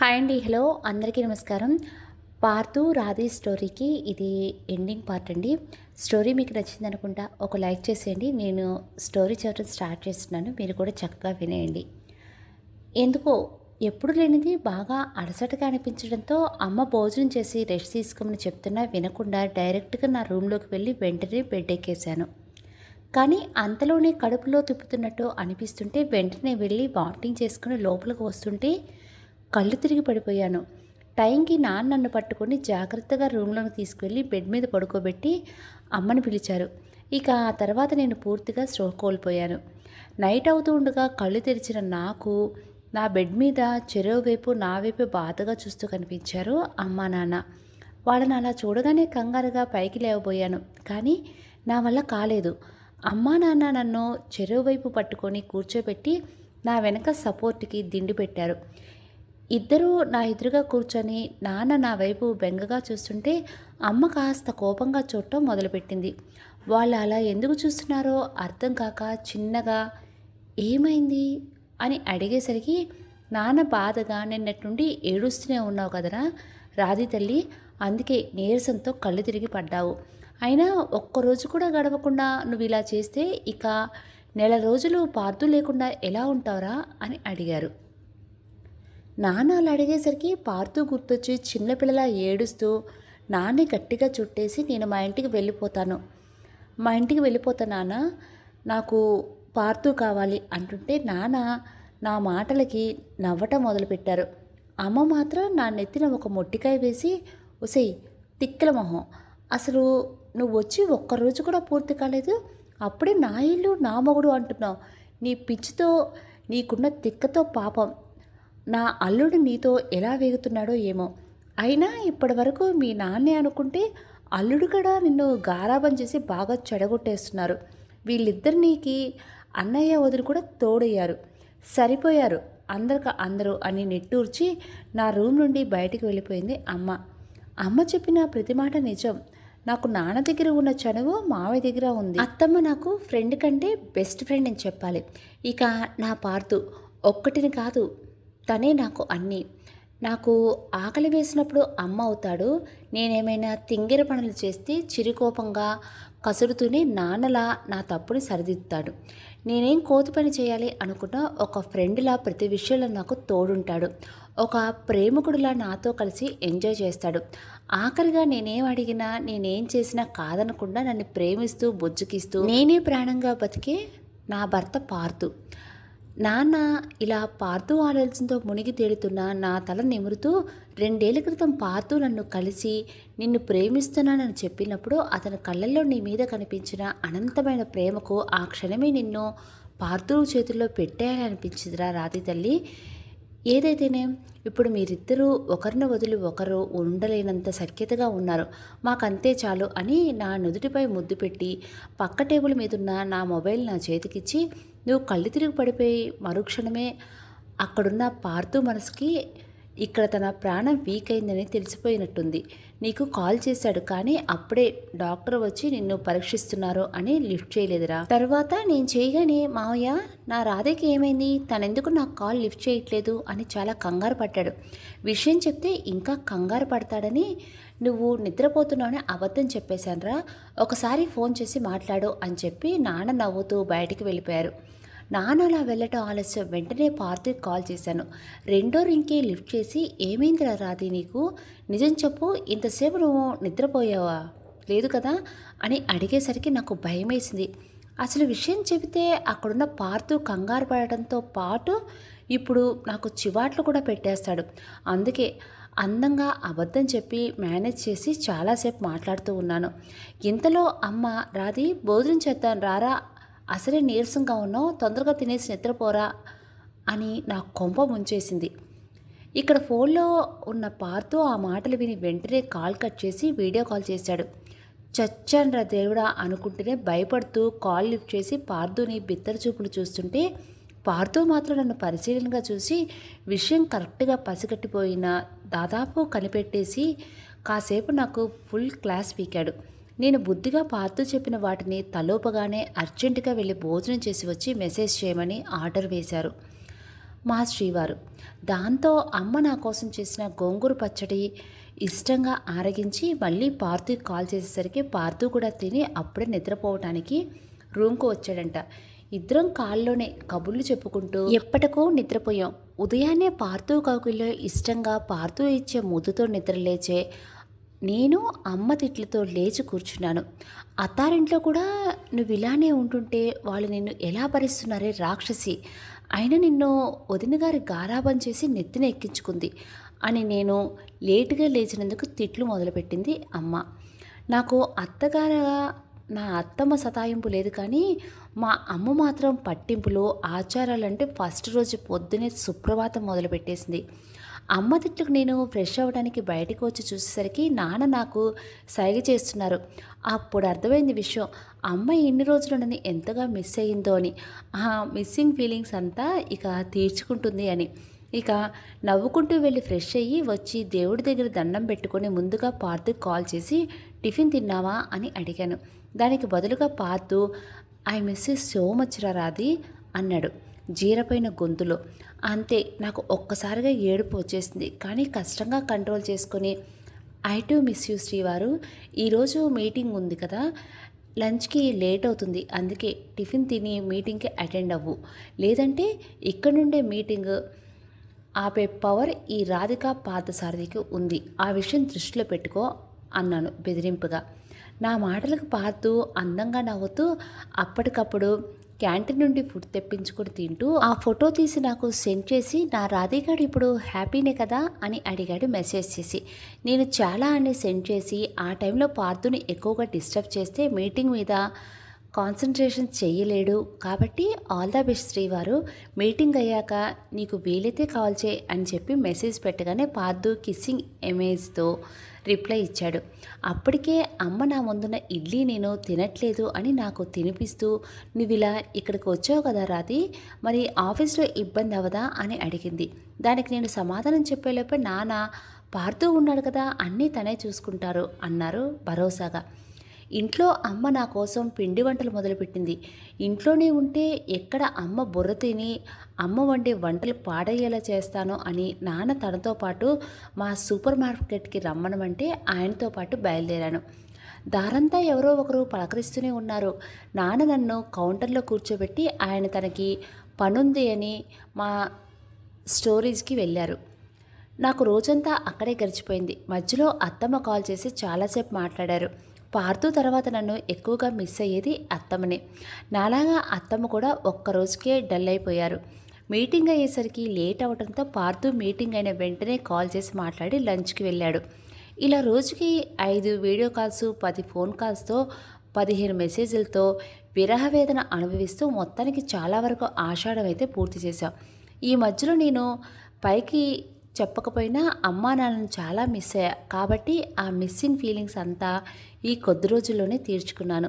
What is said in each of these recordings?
Hi అండి. Hello అందరికీ నమస్కారం. పార్థు రాధి స్టోరీకి ఇది ఎండింగ్ పార్ట్ అండి. స్టోరీ మీకు నచ్చిందనుకుంటా ఒక లైక్ చేసేయండి. నేను స్టోరీ చదవడం స్టార్ట్ చేస్తున్నాను. మీరు కూడా చక్కగా వినేయండి. ఎందుకో ఎప్పుడు లేనిది బాగా అలసటగా అనిపించడంతో అమ్మ భోజనం చేసి రెస్ట్ తీసుకోమని చెప్తున్నా వినకుండా డైరెక్ట్గా నా రూమ్లోకి వెళ్ళి వెంటనే బెడ్ ఎక్కేశాను. కానీ అంతలోనే కడుపులో తిప్పుతున్నట్టు అనిపిస్తుంటే వెంటనే వెళ్ళి వామిటింగ్ చేసుకుని లోపలికి వస్తుంటే కళ్ళు తిరిగి పడిపోయాను. టైంకి నాన్న నన్ను పట్టుకొని జాగ్రత్తగా రూమ్లోకి తీసుకువెళ్ళి బెడ్ మీద పడుకోబెట్టి అమ్మని పిలిచారు. ఇక ఆ తర్వాత నేను పూర్తిగా స్పృహ కోల్పోయాను. నైట్ అవుతూ ఉండగా కళ్ళు తెరిచిన నాకు నా బెడ్ మీద చెరోవైపు నా వైపు బాధగా చూస్తూ కనిపించారు అమ్మా నాన్న. వాళ్ళని అలా చూడగానే కంగారుగా పైకి లేవబోయాను. కానీ నా వల్ల కాలేదు. అమ్మా నాన్న నన్ను చెరోవైపు పట్టుకొని కూర్చోబెట్టి నా వెనక సపోర్ట్కి దిండు పెట్టారు. ఇద్దరూ నా ఎదురుగా కూర్చొని నాన్న నా వైపు బెంగగా చూస్తుంటే అమ్మ కాస్త కోపంగా చూడటం మొదలుపెట్టింది. వాళ్ళు అలా ఎందుకు చూస్తున్నారో అర్థం కాక చిన్నగా ఏమైంది అని అడిగేసరికి నాన్న బాధగా నిన్నటి నుండి ఏడుస్తూనే ఉన్నావు కదరా రాధి తల్లి, అందుకే నీరసంతో కళ్ళు తిరిగి పడ్డావు. అయినా ఒక్కరోజు కూడా గడవకుండా నువ్వు ఇలా చేస్తే ఇక నెల రోజులు పార్థు లేకుండా ఎలా ఉంటావురా అని అడిగారు. నాన్న అలా అడిగేసరికి పార్థు గుర్తొచ్చి చిన్నపిల్లలా ఏడుస్తూ నాన్ని గట్టిగా చుట్టేసి నేను మా ఇంటికి వెళ్ళిపోతా నాన్న, నాకు పార్థు కావాలి అంటుంటే నాన్న నా మాటలకి నవ్వటం మొదలుపెట్టారు. అమ్మ మాత్రం నా నెత్తిన ఒక మొట్టికాయ వేసి, ఒసేయ్ తిక్కల మొహం, అసలు నువ్వు వచ్చి ఒక్కరోజు కూడా పూర్తి కాలేదు, అప్పుడే నా ఇల్లు నా మొగుడు అంటున్నావు. నీ పిచ్చితో నీకున్న తిక్కతో పాపం నా అల్లుడు నీతో ఎలా వేగుతున్నాడో ఏమో. అయినా ఇప్పటి వరకు మీ నాన్నే అనుకుంటే అల్లుడు కూడా నిన్ను గారాబం చేసి బాగా చెడగొట్టేస్తున్నారు. వీళ్ళిద్దరినీకి అన్నయ్య వదిలి కూడా తోడయ్యారు, సరిపోయారు అందరూ అని నిట్టూర్చి నా రూమ్ నుండి బయటికి వెళ్ళిపోయింది అమ్మ. అమ్మ చెప్పిన ప్రతి మాట నిజం. నాకు నాన్న దగ్గర ఉన్న చనువు మావయ్య దగ్గర ఉంది. అత్తమ్మ నాకు ఫ్రెండ్ కంటే బెస్ట్ ఫ్రెండ్ అని చెప్పాలి. ఇక నా పార్థు ఒక్కటిని కాదు, తనే నాకు అన్నీ. నాకు ఆకలి వేసినప్పుడు అమ్మ అవుతాడు. నేనేమైనా తింగిర పనులు చేస్తే చిరుకోపంగా కసురుతూనే నాన్నలా నా తప్పుని సరిదిద్దుతాడు. నేనేం కోతి పని చేయాలి అనుకున్నా ఒక ఫ్రెండ్లా ప్రతి విషయంలో నాకు తోడుంటాడు. ఒక ప్రేమికుడిలా నాతో కలిసి ఎంజాయ్ చేస్తాడు. ఆఖరిగా నేనేం అడిగినా నేనేం చేసినా కాదనకుండా నన్ను ప్రేమిస్తూ బుజ్జకిస్తూ నేనే ప్రాణంగా బతికే నా భర్త పార్థు. నాన్న ఇలా పార్థు ఆలోచనతో మునిగి తేలుతున్న నా తల నిమురుతూ 2 ఏళ్ల క్రితం పార్థు నన్ను కలిసి నిన్ను ప్రేమిస్తున్నానని చెప్పినప్పుడు అతని కళ్ళల్లో నీ మీద కనిపించిన అనంతమైన ప్రేమకు ఆ క్షణమే నిన్ను పార్థు చేతుల్లో పెట్టేయాలనిపించిందిరా రాధి తల్లి. ఏదైతేనే ఇప్పుడు మీరిద్దరూ ఒకరిని వదిలి ఒకరు ఉండలేనంత సఖ్యతగా ఉన్నారు. మాకంతే చాలు అని నా నుదుటిపై ముద్దు పెట్టి పక్క టేబుల్ మీదున్న నా మొబైల్ నా చేతికిచ్చి నువ్వు కళ్ళు తిరిగి పడిపోయి మరుక్షణమే అక్కడున్న పార్థు మనసుకి ఇక్కడ తన ప్రాణం వీక్ అయిందని తెలిసిపోయినట్టుంది. నీకు కాల్ చేశాడు, కానీ అప్పుడే డాక్టర్ వచ్చి నిన్ను పరీక్షిస్తున్నారు అని లిఫ్ట్ చేయలేదురా. తర్వాత నేను చేయగానే మావయ్య నా రాధకి ఏమైంది, తనెందుకు నాకు కాల్ లిఫ్ట్ చేయట్లేదు అని చాలా కంగారు పడ్డాడు. విషయం చెప్తే ఇంకా కంగారు పడతాడని నువ్వు నిద్రపోతున్నావని అబద్ధం చెప్పేశానురా, ఒకసారి ఫోన్ చేసి మాట్లాడు అని చెప్పి నాన్న నవ్వుతూ బయటికి వెళ్ళిపోయారు. నాన్న అలా వెళ్ళటం ఆలస్యం. వెంటనే పార్థుకి కాల్ చేశాను. 2వ రింగ్కే లిఫ్ట్ చేసి ఏమైందిరా రాధి నీకు, నిజం చెప్పు, ఇంతసేపు నువ్వు నిద్రపోయావా లేదు కదా అని అడిగేసరికి నాకు భయం వేసింది. అసలు విషయం చెబితే అక్కడున్న పార్థు కంగారు పడటంతో పాటు ఇప్పుడు నాకు చివాట్లు కూడా పెట్టేస్తాడు. అందుకే అందంగా అబద్ధం చెప్పి మేనేజ్ చేసి చాలాసేపు మాట్లాడుతూ ఉన్నాను. ఇంతలో అమ్మ రాధి భోజనం చేద్దాం రారా, అసలే నీరసంగా ఉన్నావు, తొందరగా తినేసి నిద్రపోరా అని నా కొంప ముంచేసింది. ఇక్కడ ఫోన్లో ఉన్న పార్థు ఆ మాటలు విని వెంటనే కాల్ కట్ చేసి వీడియో కాల్ చేశాడు. చచ్చాన్రా దేవుడా అనుకుంటూనే భయపడుతూ కాల్ లిఫ్ట్ చేసి పార్థుని బిత్తర చూపులు చూస్తుంటే పార్థు మాత్రం నన్ను పరిశీలనగా చూసి విషయం కరెక్ట్గా పసిగట్టిపోయిన దాదాపు కనిపెట్టేసి కాసేపు నాకు ఫుల్ క్లాస్ పీకాడు. నేను బుద్ధిగా పార్థు చెప్పిన వాటిని తలోపగానే అర్జెంటుగా వెళ్ళి భోజనం చేసి వచ్చి మెసేజ్ చేయమని ఆర్డర్ వేశారు. మా శ్రీవారు. దాంతో అమ్మ నా కోసం చేసిన గోంగూర పచ్చడి ఇష్టంగా ఆరగించి మళ్ళీ పార్థుకి కాల్ చేసేసరికి పార్థు కూడా తిని అప్పుడే నిద్రపోవటానికి రూమ్కు వచ్చాడంట. ఇద్దరం కాల్లోనే కబుర్లు చెప్పుకుంటూ ఎప్పటికో నిద్రపోయాం. ఉదయాన్నే పార్థు కౌకిల్లో ఇష్టంగా పార్థు ఇచ్చే ముద్దుతో నిద్రలేచే నేను అమ్మ తిట్లతో లేచి కూర్చున్నాను. అత్తారింట్లో కూడా నువ్వు ఇలానే ఉంటుంటే వాళ్ళు నిన్ను ఎలా భరిస్తున్నారే రాక్షసి, అయినా నిన్ను వదిన గారి గారాబం చేసి నెత్తిన ఎక్కించుకుంది అని నేను లేటుగా లేచినందుకు తిట్లు మొదలుపెట్టింది అమ్మ. నాకు అత్తగారుగా నా అత్తమ్మ సతాయింపు లేదు, కానీ మా అమ్మ మాత్రం పట్టింపులు ఆచారాలంటే ఫస్ట్ రోజు పొద్దునే సుప్రభాతం మొదలుపెట్టేసింది. అమ్మ తిట్లకు నేను ఫ్రెష్ అవ్వడానికి బయటకు వచ్చి చూసేసరికి నాన్న నాకు సైగ చేస్తున్నారు. అప్పుడు అర్థమైంది విషయం, అమ్మ ఎన్ని రోజులు నన్ను ఎంతగా మిస్ అయ్యిందో అని. ఆ మిస్సింగ్ ఫీలింగ్స్ అంతా ఇక తీర్చుకుంటుంది అని. ఇక నవ్వుకుంటూ వెళ్ళి ఫ్రెష్ అయ్యి వచ్చి దేవుడి దగ్గర దండం పెట్టుకొని ముందుగా పార్థుకి కాల్ చేసి టిఫిన్ తిన్నావా అని అడిగాను. దానికి బదులుగా Partha I miss you so much రా రాధి అన్నాడు జీరపైన గొంతులో. అంతే, నాకు ఒక్కసారిగా ఏడుపు వచ్చేసింది, కానీ కష్టంగా కంట్రోల్ చేసుకొని ఐ టు మిస్ యూ శ్రీవారు, ఈరోజు మీటింగ్ ఉంది కదా, లంచ్కి లేట్ అవుతుంది, అందుకే టిఫిన్ తిని మీటింగ్కి అటెండ్ అవ్వు, లేదంటే ఇక్కడ నుండే మీటింగ్ ఆపే పవర్ ఈ రాధిక పార్థసారథికి ఉంది, ఆ విషయం దృష్టిలో పెట్టుకో అన్నాను బెదిరింపుగా. నా మాటలకు పార్థు అందంగా నవ్వుతూ అప్పటికప్పుడు క్యాంటీన్ నుండి ఫుడ్ తెప్పించుకొని తింటూ ఆ ఫోటో తీసి నాకు సెండ్ చేసి నా రాధికాడు ఇప్పుడు హ్యాపీనే కదా అని అడిగాడు మెసేజ్ చేసి. నేను చాలా అని సెండ్ చేసి ఆ టైంలో పార్థుని ఎక్కువగా డిస్టర్బ్ చేస్తే మీటింగ్ మీద కాన్సన్ట్రేషన్ చేయలేడు, కాబట్టి ఆల్ ద బెస్ట్ శ్రీవారు, మీటింగ్ అయ్యాక నీకు వీలైతే కాల్ చేయి అని చెప్పి మెసేజ్ పెట్టగానే పార్థు కిస్సింగ్ ఇమేజ్తో రిప్లై ఇచ్చాడు. అప్పటికే అమ్మ నా ముందున్న ఇడ్లీ నేను తినట్లేదు అని నాకు తినిపిస్తూ నువ్వు ఇలా ఇక్కడికి వచ్చావు కదా రాధి, మరి ఆఫీస్లో ఇబ్బంది అవదా అని అడిగింది. దానికి నేను సమాధానం చెప్పేలోపే నాన్న పార్థు ఉన్నాడు కదా అన్నీ తనే చూసుకుంటారు అన్నారు భరోసాగా. ఇంట్లో అమ్మ నా కోసం పిండి వంటలు మొదలుపెట్టింది. ఇంట్లోనే ఉంటే ఎక్కడ అమ్మ బుర్ర తిని అమ్మ వండే వంటలు పాడయ్యేలా చేస్తానో అని నాన్న తనతో పాటు మా సూపర్ మార్కెట్కి రమ్మనమంటే ఆయనతో పాటు బయలుదేరాను. దారంతా ఎవరో ఒకరు పలకరిస్తూనే ఉన్నారు. నాన్న నన్ను కౌంటర్లో కూర్చోబెట్టి ఆయన తనకి పనుంది అని మా స్టోరేజ్కి వెళ్ళారు. నాకు రోజంతా అక్కడే గడిచిపోయింది. మధ్యలో అత్తమ్మ కాల్ చేసి చాలాసేపు మాట్లాడారు. పార్థు తర్వాత నన్ను ఎక్కువగా మిస్ అయ్యేది అత్తమ్మనే. నాలాగా అత్తమ్మ కూడా ఒక్కరోజుకే డల్ అయిపోయారు. మీటింగ్ అయ్యేసరికి లేట్ అవడంతో పార్థు మీటింగ్ అయిన వెంటనే కాల్ చేసి మాట్లాడి లంచ్కి వెళ్ళాడు. ఇలా రోజుకి 5 వీడియో కాల్స్, 10 ఫోన్ కాల్స్తో 15 మెసేజ్లతో విరహవేదన అనుభవిస్తూ మొత్తానికి చాలా వరకు ఆషాఢం అయితే పూర్తి చేశాం. ఈ మధ్యలో నేను పైకి చెప్పకపోయినా అమ్మా నాన్నను చాలా మిస్ అయ్యా, కాబట్టి ఆ మిస్సింగ్ ఫీలింగ్స్ అంతా ఈ కొద్ది రోజుల్లోనే తీర్చుకున్నాను.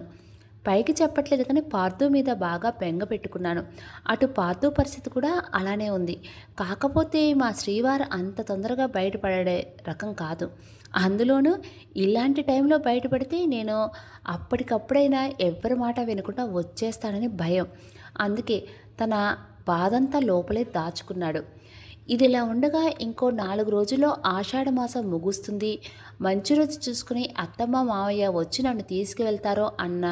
పైకి చెప్పట్లేదు, కానీ పార్థు మీద బాగా బెంగ పెట్టుకున్నాను. అటు పార్థు పరిస్థితి కూడా అలానే ఉంది. కాకపోతే మా శ్రీవారు అంత తొందరగా బయటపడే రకం కాదు. అందులోనూ ఇలాంటి టైంలో బయటపడితే నేను అప్పటికప్పుడైనా ఎవ్వరి మాట వినకుండా వచ్చేస్తానని భయం. అందుకే తన బాధంతా లోపలే దాచుకున్నాడు. ఇదిలా ఉండగా ఇంకో 4 రోజుల్లో ఆషాఢమాసం ముగుస్తుంది. మంచి రోజు చూసుకుని అత్తమ్మ మావయ్య వచ్చి నన్ను తీసుకువెళ్తారో అన్న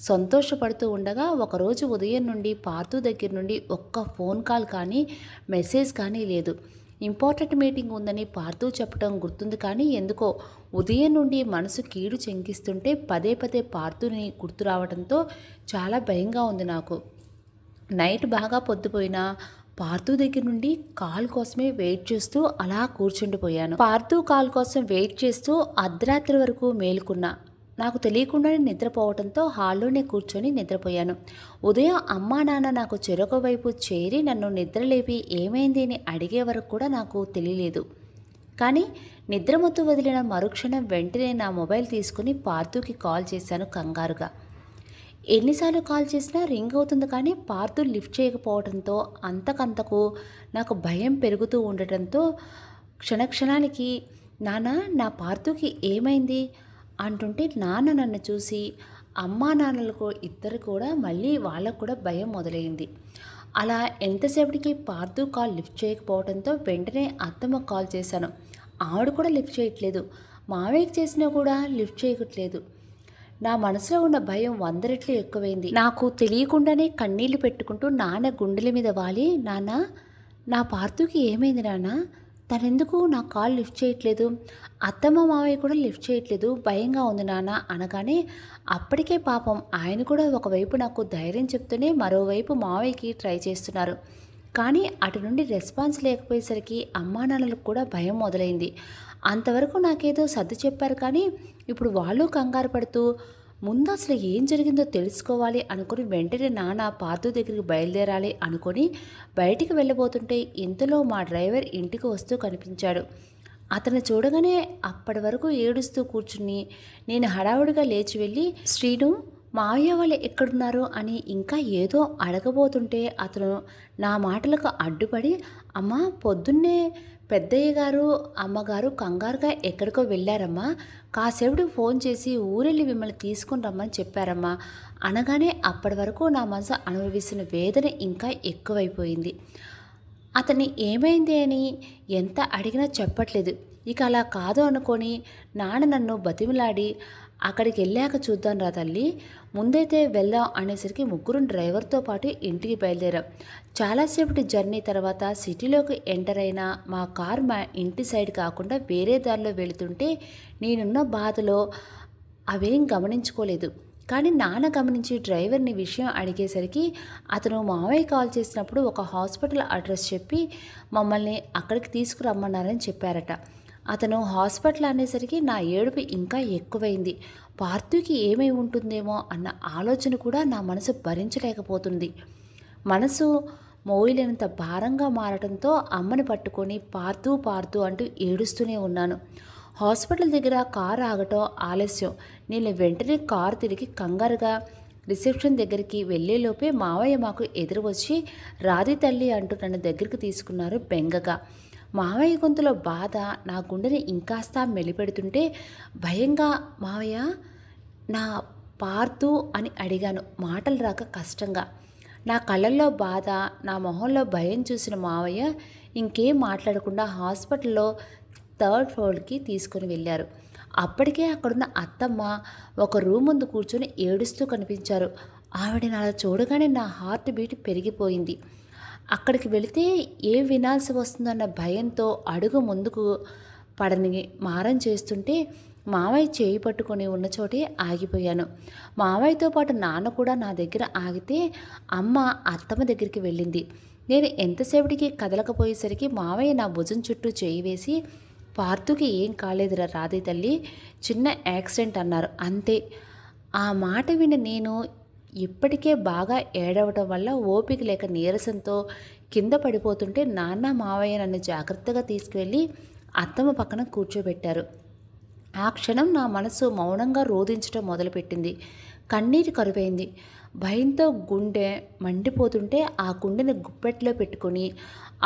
సంతోషపడుతూ ఉండగా ఒకరోజు ఉదయం నుండి పార్థు దగ్గర నుండి ఒక్క ఫోన్ కాల్ కానీ మెసేజ్ కానీ లేదు. ఇంపార్టెంట్ మీటింగ్ ఉందని పార్థు చెప్పడం గుర్తుంది, కానీ ఎందుకో ఉదయం నుండి మనసు కీడు చెంకిస్తుంటే పదే పదే పార్థుని గుర్తు రావడంతో చాలా భయంగా ఉంది నాకు. నైట్ బాగా పొద్దుపోయినా పార్థు దగ్గర నుండి కాల్ కోసమే వెయిట్ చేస్తూ అలా కూర్చుండిపోయాను. పార్థు కాల్ కోసం వెయిట్ చేస్తూ అర్ధరాత్రి వరకు మేలుకున్నా. నాకు తెలియకుండానే నిద్రపోవడంతో హాల్లోనే కూర్చొని నిద్రపోయాను. ఉదయం అమ్మా నాన్న నాకు చెరొక వైపు చేరి నన్ను నిద్రలేపి ఏమైంది అని అడిగే వరకు కూడా నాకు తెలియలేదు. కానీ నిద్రమత్తు వదిలిన మరుక్షణం వెంటనే నా మొబైల్ తీసుకుని పార్థుకి కాల్ చేశాను కంగారుగా. ఎన్నిసార్లు కాల్ చేసినా రింగ్ అవుతుంది, కానీ పార్థు లిఫ్ట్ చేయకపోవడంతో అంతకంతకు నాకు భయం పెరుగుతూ ఉండటంతో క్షణక్షణానికి నాన్న నా పార్థుకి ఏమైంది అంటుంటే నాన్న నన్ను చూసి అమ్మా నాన్నలకు ఇద్దరు కూడా మళ్ళీ వాళ్ళకు కూడా భయం మొదలైంది. అలా ఎంతసేపటికి పార్థు కాల్ లిఫ్ట్ చేయకపోవడంతో వెంటనే అత్తమ్మ కాల్ చేశాను. ఆవిడ కూడా లిఫ్ట్ చేయట్లేదు. మావయ్యకి చేసినా కూడా లిఫ్ట్ చేయట్లేదు. నా మనసులో ఉన్న భయం 100 రెట్లు ఎక్కువైంది. నాకు తెలియకుండానే కన్నీళ్లు పెట్టుకుంటూ నాన్న గుండెల మీద వాలి, నాన్న, నా పార్థుకి ఏమైంది నాన్న? తనెందుకు నా కాల్ లిఫ్ట్ చేయట్లేదు? అత్తమ్మ మావయ్య కూడా లిఫ్ట్ చేయట్లేదు, భయంగా ఉంది నాన్న అనగానే అప్పటికే పాపం ఆయన కూడా ఒకవైపు నాకు ధైర్యం చెప్తూనే మరోవైపు మావయ్యకి ట్రై చేస్తున్నారు. కానీ అటు నుండి రెస్పాన్స్ లేకపోయేసరికి అమ్మానాన్నలకు కూడా భయం మొదలైంది. అంతవరకు నాకేదో సర్ది చెప్పారు, కానీ ఇప్పుడు వాళ్ళు కంగారు పడుతూ ముందు అసలు ఏం జరిగిందో తెలుసుకోవాలి అనుకుని వెంటనే నాన్న పార్థు దగ్గరికి బయలుదేరాలి అనుకుని బయటికి వెళ్ళబోతుంటే ఇంతలో మా డ్రైవర్ ఇంటికి వస్తూ కనిపించాడు. అతను చూడగానే అప్పటి వరకు ఏడుస్తూ కూర్చుని నేను హడావుడిగా లేచి వెళ్ళి, శ్రీను, మావయ్య వాళ్ళు ఎక్కడున్నారు అని ఇంకా ఏదో అడగబోతుంటే అతను నా మాటలకు అడ్డుపడి, అమ్మా, పొద్దున్నే పెద్దయ్య గారు అమ్మగారు కంగారుగా ఎక్కడికో వెళ్ళారమ్మా, కాసేపుడు ఫోన్ చేసి ఊరెళ్ళి మిమ్మల్ని తీసుకుని రమ్మని చెప్పారమ్మా అనగానే అప్పటి వరకు నా మనసు అనుభవిస్తున్న వేదన ఇంకా ఎక్కువైపోయింది. అతన్ని ఏమైంది అని ఎంత అడిగినా చెప్పట్లేదు. ఇక అలా కాదు అనుకొని నాన్న నన్ను బతిమిలాడి, అక్కడికి వెళ్ళాక చూద్దాం రా తల్లి, ముందైతే వెళ్దాం అనేసరికి ముగ్గురు డ్రైవర్తో పాటు ఇంటికి బయలుదేరాం. చాలాసేపటి జర్నీ తర్వాత సిటీలోకి ఎంటర్ అయిన మా కార్ మా ఇంటి సైడ్ కాకుండా వేరే దారిలో వెళుతుంటే నేనున్న బాధలో అవేం గమనించుకోలేదు. కానీ నాన్న గమనించి డ్రైవర్ని విషయం అడిగేసరికి అతను మావయ్య కాల్ చేసినప్పుడు ఒక హాస్పిటల్ అడ్రస్ చెప్పి మమ్మల్ని అక్కడికి తీసుకురమ్మన్నారని చెప్పారట. అతను హాస్పిటల్ అనేసరికి నా ఏడుపు ఇంకా ఎక్కువైంది. పార్థుకి ఏమై ఉంటుందేమో అన్న ఆలోచన కూడా నా మనసు భరించలేకపోతుంది. మనసు మోయలేనంత భారంగా మారటంతో అమ్మని పట్టుకొని పార్థు పార్థు అంటూ ఏడుస్తూనే ఉన్నాను. హాస్పిటల్ దగ్గర కారు ఆగటం ఆలస్యం. నేను వెంటనే కారు తిరిగి కంగారుగా రిసెప్షన్ దగ్గరికి వెళ్ళేలోపే మావయ్య మాకు ఎదురు వచ్చి రాధి తల్లి అంటూ నన్ను దగ్గరికి తీసుకున్నారు బెంగగా. మావయ్య గొంతులో బాధ నా గుండెని ఇంకాస్త మెలిపెడుతుంటే భయంగా, మావయ్య, నా పార్థు అని అడిగాను, మాటలు రాక కష్టంగా. నా కళ్ళల్లో బాధ, నా మొహంలో భయం చూసిన మావయ్య ఇంకేం మాట్లాడకుండా హాస్పిటల్లో 3rd ఫ్లోర్కి తీసుకుని వెళ్ళారు. అప్పటికే అక్కడున్న అత్తమ్మ ఒక రూమ్ ముందు కూర్చొని ఏడుస్తూ కనిపించారు. ఆవిడని అలా చూడగానే నా హార్ట్ బీట్ పెరిగిపోయింది. అక్కడికి వెళితే ఏం వినాల్సి వస్తుందన్న భయంతో అడుగు ముందుకు పడని మారం చేస్తుంటే మావయ్య చేయి పట్టుకొని ఉన్న చోటే ఆగిపోయాను. మావయ్యతో పాటు నాన్న కూడా నా దగ్గర ఆగితే అమ్మ అత్తమ్మ దగ్గరికి వెళ్ళింది. నేను ఎంతసేపటికి కదలకపోయేసరికి మావయ్య నా భుజం చుట్టూ చేయి వేసి, పార్థుకి ఏం కాలేదురా రాధి తల్లి, చిన్న యాక్సిడెంట్ అన్నారు అంతే. ఆ మాట విని నేను ఇప్పటికే బాగా ఏడవటం వల్ల ఓపిక లేక నీరసంతో కింద పడిపోతుంటే నాన్న మావయ్య నన్ను జాగ్రత్తగా తీసుకువెళ్ళి అత్తమ్మ పక్కన కూర్చోబెట్టారు. ఆ క్షణం నా మనసు మౌనంగా రోధించడం మొదలుపెట్టింది. కన్నీరు కరువైంది. భయంతో గుండె మండిపోతుంటే ఆ గుండెని గుప్పెట్లో పెట్టుకొని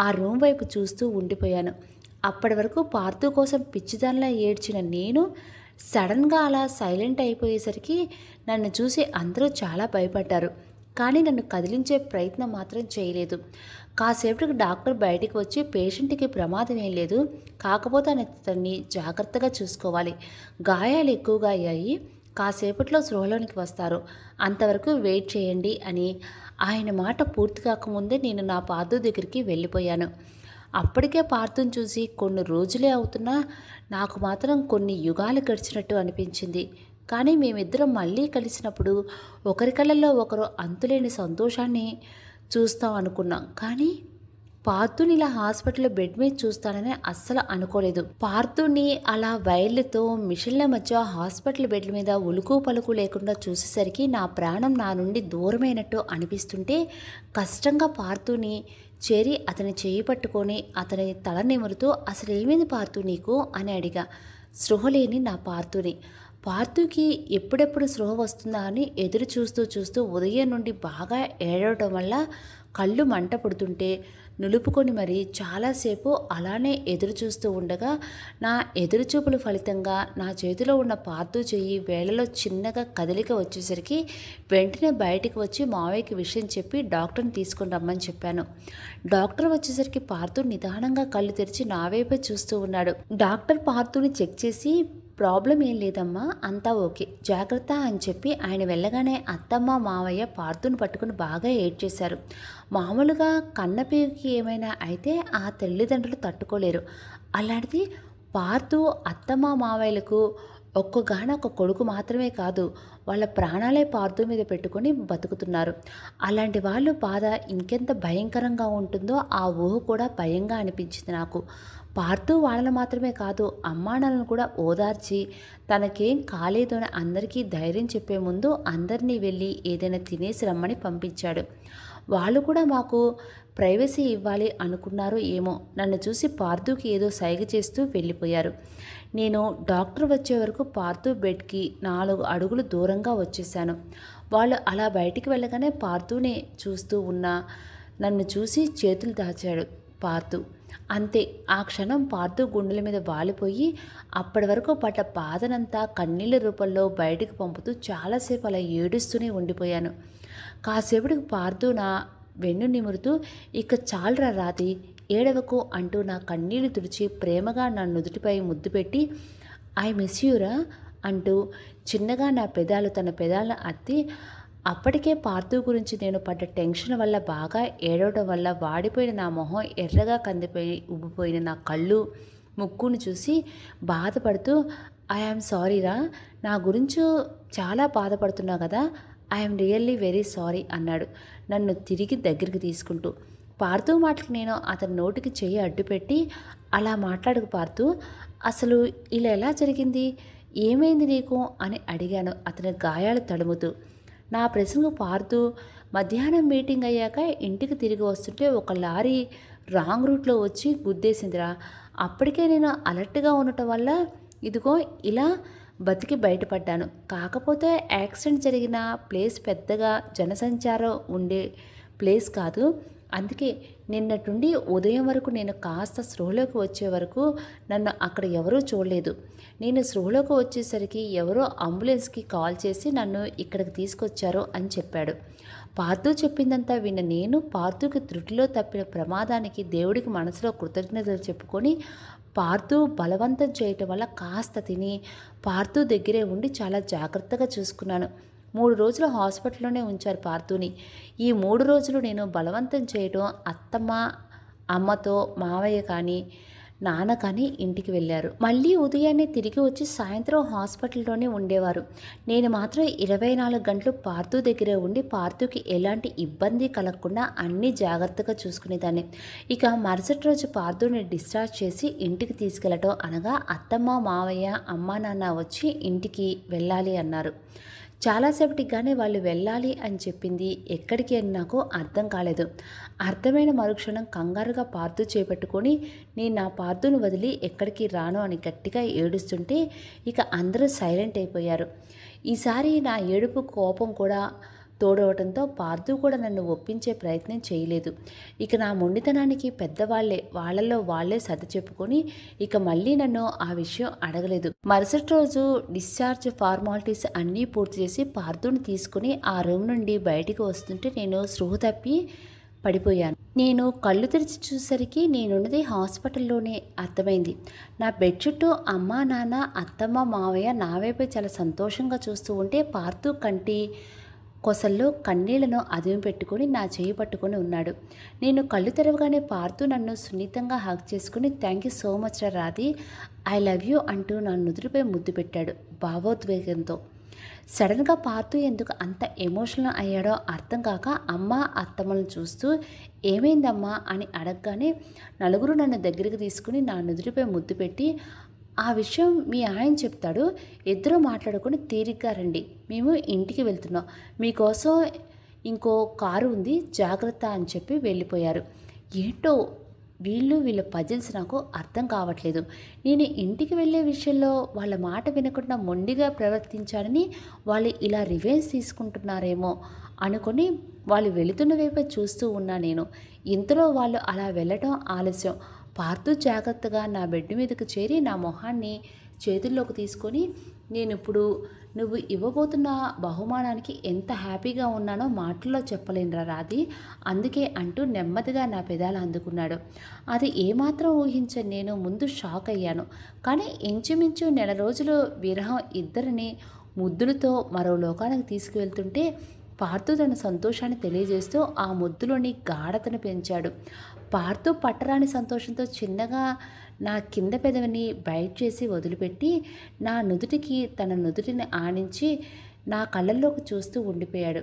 ఆ రూమ్ వైపు చూస్తూ ఉండిపోయాను. అప్పటి వరకు పార్థు కోసం పిచ్చిదానిలా ఏడ్చిన నేను సడన్గా అలా సైలెంట్ అయిపోయేసరికి నన్ను చూసి అందరూ చాలా భయపడ్డారు. కానీ నన్ను కదిలించే ప్రయత్నం మాత్రం చేయలేదు. కాసేపటికి డాక్టర్ బయటికి వచ్చి, పేషెంట్కి ప్రమాదం ఏం లేదు, కాకపోతే అతన్ని జాగ్రత్తగా చూసుకోవాలి, గాయాలు ఎక్కువగా అయ్యాయి, కాసేపట్లో స్పృహలోనికి వస్తారు, అంతవరకు వెయిట్ చేయండి అని ఆయన మాట పూర్తి కాకముందే నేను నా పార్థు దగ్గరికి వెళ్ళిపోయాను. అప్పటికే పార్థుని చూసి కొన్ని రోజులే అవుతున్నా నాకు మాత్రం కొన్ని యుగాలు గడిచినట్టు అనిపించింది. కానీ మేమిద్దరం మళ్ళీ కలిసినప్పుడు ఒకరి కళ్ళల్లో ఒకరు అంతులేని సంతోషాన్ని చూస్తాం అనుకున్నాం. కానీ పార్థుని ఇలా హాస్పిటల్లో బెడ్ మీద చూస్తానని అస్సలు అనుకోలేదు. పార్థుని అలా వైర్లతో మిషన్ల మధ్య హాస్పిటల్ బెడ్ల మీద ఉలుకు పలుకు లేకుండా చూసేసరికి నా ప్రాణం నా నుండి దూరమైనట్టు అనిపిస్తుంటే కష్టంగా పార్థుని చేరి అతని చేయి పట్టుకొని అతని తల నిమురుతూ, అసలు ఏమైంది పార్థు నీకు అని అడిగా. స్పృహలేని నా పార్థుని. పార్థుకి ఎప్పుడెప్పుడు స్పృహ వస్తుందా అని ఎదురు చూస్తూ ఉదయం నుండి బాగా ఏడవటం వల్ల కళ్ళు మంట పుడుతుంటే నులుపుకొని మరి చాలాసేపు అలానే ఎదురు చూస్తూ ఉండగా నా ఎదురుచూపుల ఫలితంగా నా చేతిలో ఉన్న పార్థు చెయ్యి వేళలో చిన్నగా కదలిక వచ్చేసరికి వెంటనే బయటికి వచ్చి మావయ్యకి విషయం చెప్పి డాక్టర్ని తీసుకొని రమ్మని చెప్పాను. డాక్టర్ వచ్చేసరికి పార్థు నిదానంగా కళ్ళు తెరిచి నా వైపే చూస్తూ ఉన్నాడు. డాక్టర్ పార్థుని చెక్ చేసి ప్రాబ్లం ఏం లేదమ్మా, అంతా ఓకే, జాగ్రత్త అని చెప్పి ఆయన వెళ్ళగానే అత్తమ్మ మావయ్య పార్థుని పట్టుకుని బాగా ఏడ్చేశారు. మామూలుగా కన్నపేరుకి ఏమైనా అయితే ఆ తల్లిదండ్రులు తట్టుకోలేరు. అలాంటిది పార్థు అత్తమ్మ మావయ్యలకు ఒక్కగానొక్క కొడుకు మాత్రమే కాదు, వాళ్ళ ప్రాణాలే పార్థు మీద పెట్టుకొని బతుకుతున్నారు. అలాంటి వాళ్ళు బాధ ఇంకెంత భయంకరంగా ఉంటుందో ఆ ఊహ కూడా భయంగా అనిపించింది నాకు. పార్థు వాళ్ళని మాత్రమే కాదు, అమ్మానాన్నలను కూడా ఓదార్చి తనకేం కాలేదు అని అందరికీ ధైర్యం చెప్పే ముందు అందరినీ వెళ్ళి ఏదైనా తినేసి రమ్మని పంపించాడు. వాళ్ళు కూడా మాకు ప్రైవసీ ఇవ్వాలి అనుకున్నారో ఏమో, నన్ను చూసి పార్థుకి ఏదో సైగ చేస్తూ వెళ్ళిపోయారు. నేను డాక్టర్ వచ్చే వరకు పార్థు బెడ్కి 4 అడుగులు దూరంగా వచ్చేసాను. వాళ్ళు అలా బయటికి వెళ్ళగానే పార్థునే చూస్తూ ఉన్న నన్ను చూసి చేతులు దాచాడు పార్థు. అంతే, ఆ క్షణం పార్థు గుండెల మీద వాలిపోయి అప్పటి వరకు పడ్డ బాధనంతా కన్నీళ్ళ రూపంలో బయటికి పంపుతూ చాలాసేపు అలా ఏడుస్తూనే ఉండిపోయాను. కాసేపటికి పార్థు నా వెన్ను నిమురుతూ, ఇక చాలరా రాధి, ఏడవకు అంటూ నా కన్నీళ్లు తుడిచి ప్రేమగా నా నుదుటిపై ముద్దు పెట్టి, ఐ మిస్ యూరా అంటూ చిన్నగా నా పెదాలు తన పెదాలను అత్తి, అప్పటికే పార్థు గురించి నేను పడ్డ టెన్షన్ వల్ల బాగా ఏడవడం వల్ల వాడిపోయిన నా మొహం ఎర్రగా కందిపోయి ఉబ్బిపోయిన నా కళ్ళు ముక్కును చూసి బాధపడుతూ, ఐఆమ్ సారీరా, నా గురించి చాలా బాధపడుతున్నావు కదా, ఐఎమ్ రియల్లీ వెరీ సారీ అన్నాడు నన్ను తిరిగి దగ్గరికి తీసుకుంటూ. పార్థు మాటలకు నేను అతని నోటికి చెయ్యి అడ్డుపెట్టి, అలా మాట్లాడకు పార్థు, అసలు ఇలా ఎలా జరిగింది, ఏమైంది నీకు అని అడిగాను అతని గాయాలు తడుముతూ. నా ప్రశ్నకు పార్థు, మధ్యాహ్నం మీటింగ్ అయ్యాక ఇంటికి తిరిగి వస్తుంటే ఒక లారీ రాంగ్ రూట్లో వచ్చి గుద్దేసిందిరా, అప్పటికే నేను అలర్ట్గా ఉండటం వల్ల ఇదిగో ఇలా బతికి బయటపడ్డాను. కాకపోతే యాక్సిడెంట్ జరిగిన ప్లేస్ పెద్దగా జనసంచారం ఉండే ప్లేస్ కాదు, అందుకే నిన్నటుండి ఉదయం వరకు నేను కాస్త స్పృహలోకి వచ్చే వరకు నన్ను అక్కడ ఎవరూ చూడలేదు. నేను స్పృహలోకి వచ్చేసరికి ఎవరో అంబులెన్స్కి కాల్ చేసి నన్ను ఇక్కడికి తీసుకొచ్చారు అని చెప్పాడు. పార్థు చెప్పిందంతా విన్న నేను పార్థుకి త్రుటిలో తప్పిన ప్రమాదానికి దేవుడికి మనసులో కృతజ్ఞతలు చెప్పుకొని పార్థు బలవంతం చేయటం వల్ల కాస్త తిని పార్థు దగ్గరే ఉండి చాలా జాగ్రత్తగా చూసుకున్నాను. 3 రోజులు హాస్పిటల్లోనే ఉంచారు పార్థుని. ఈ 3 రోజులు నేను బలవంతం చేయటం అత్తమ్మ అమ్మతో మావయ్య కానీ నాన్న కానీ ఇంటికి వెళ్ళారు. మళ్ళీ ఉదయాన్నే తిరిగి వచ్చి సాయంత్రం హాస్పిటల్లోనే ఉండేవారు. నేను మాత్రం 24 గంటలు పార్థు దగ్గరే ఉండి పార్థుకి ఎలాంటి ఇబ్బంది కలగకుండా అన్నీ జాగ్రత్తగా చూసుకునేదాన్ని. ఇక మరుసటి రోజు పార్థుని డిశ్చార్జ్ చేసి ఇంటికి తీసుకెళ్ళటం అనగా అత్తమ్మ మావయ్య అమ్మ నాన్న వచ్చి ఇంటికి వెళ్ళాలి అన్నారు. చాలాసేపటికి కానీ వాళ్ళు వెళ్ళాలి అని చెప్పింది ఎక్కడికి అని నాకు అర్థం కాలేదు. అర్థమైన మరుక్షణం కంగారుగా పార్థు చేపట్టుకొని నేను నా పార్థును వదిలి ఎక్కడికి రాను అని గట్టిగా ఏడుస్తుంటే ఇక అందరూ సైలెంట్ అయిపోయారు. ఈసారి నా ఏడుపు కోపం కూడా తోడవటంతో పార్థు కూడా నన్ను ఒప్పించే ప్రయత్నం చేయలేదు. ఇక నా మొండితనానికి పెద్దవాళ్లే వాళ్ళల్లో వాళ్లే సర్ది చెప్పుకొని ఇక మళ్ళీ నన్ను ఆ విషయం అడగలేదు. మరుసటి రోజు డిశ్చార్జ్ ఫార్మాలిటీస్ అన్నీ పూర్తి చేసి పార్థుని తీసుకుని ఆ రూమ్ నుండి బయటికి వస్తుంటే నేను స్పృహ తప్పి పడిపోయాను. నేను కళ్ళు తెరిచి చూసరికి నేనున్నది హాస్పిటల్లోనే అర్థమైంది. నా బెడ్ చుట్టూ అమ్మ నాన్న అత్తమ్మ మావయ్య నా వైపే చాలా సంతోషంగా చూస్తూ ఉంటే పార్థు కంటి కొసల్లో కన్నీళ్లను అదుము పెట్టుకుని నా చేయి పట్టుకొని ఉన్నాడు. నేను కళ్ళు తెరవగానే పార్థు నన్ను సున్నితంగా హగ్ చేసుకుని thank you so much Radhi, I love you అంటూ నా నుదురుపై ముద్దు పెట్టాడు భావోద్వేగంతో. సడన్గా పార్థు ఎందుకు అంత ఎమోషనల్ అయ్యాడో అర్థం కాక అమ్మ అత్తమ్మలను చూస్తూ ఏమైందమ్మా అని అడగగానే నలుగురు నన్ను దగ్గరికి తీసుకుని నా నుదురుపై ముద్దు పెట్టి, ఆ విషయం మీ ఆయన చెప్తాడు, ఇద్దరూ మాట్లాడుకొని తీరిగ్గా రండి, మేము ఇంటికి వెళ్తున్నాం, మీకోసం ఇంకో కారు ఉంది జాగ్రత్త అని చెప్పి వెళ్ళిపోయారు. ఏంటో వీళ్ళ పజిల్స్ నాకు అర్థం కావట్లేదు. నేను ఇంటికి వెళ్ళే విషయంలో వాళ్ళ మాట వినకుండా మొండిగా ప్రవర్తించానని వాళ్ళు ఇలా రివెంజ్ తీసుకుంటున్నారేమో అనుకొని వాళ్ళు వెళుతున్న వైపే చూస్తూ ఉన్నా నేను. ఇంతలో వాళ్ళు అలా వెళ్ళటం ఆలస్యం. పార్థు జాగ్రత్తగా నా బెడ్ మీదకు చేరి నా మొహాన్ని చేతుల్లోకి తీసుకొని, నేనిప్పుడు నువ్వు ఇవ్వబోతున్న బహుమానానికి ఎంత హ్యాపీగా ఉన్నానో మాటల్లో చెప్పలేనురా రాధి, అందుకే అంటూ నెమ్మదిగా నా పెదాలు అందుకున్నాడు. అది ఏమాత్రం ఊహించని నేను ముందు షాక్ అయ్యాను. కానీ ఇంచుమించు నెల రోజులు విరహం ఇద్దరిని ముద్దులతో మరో లోకానికి తీసుకువెళ్తుంటే పార్థు తన సంతోషాన్ని తెలియజేస్తూ ఆ ముద్దులోని గాఢతను పెంచాడు. పార్థు పట్టరాని సంతోషంతో చిన్నగా నా కింద పెదవిని బయట చేసి వదిలిపెట్టి నా నుదుటికి తన నుదుటిని ఆనించి నా కళ్ళల్లోకి చూస్తూ ఉండిపోయాడు.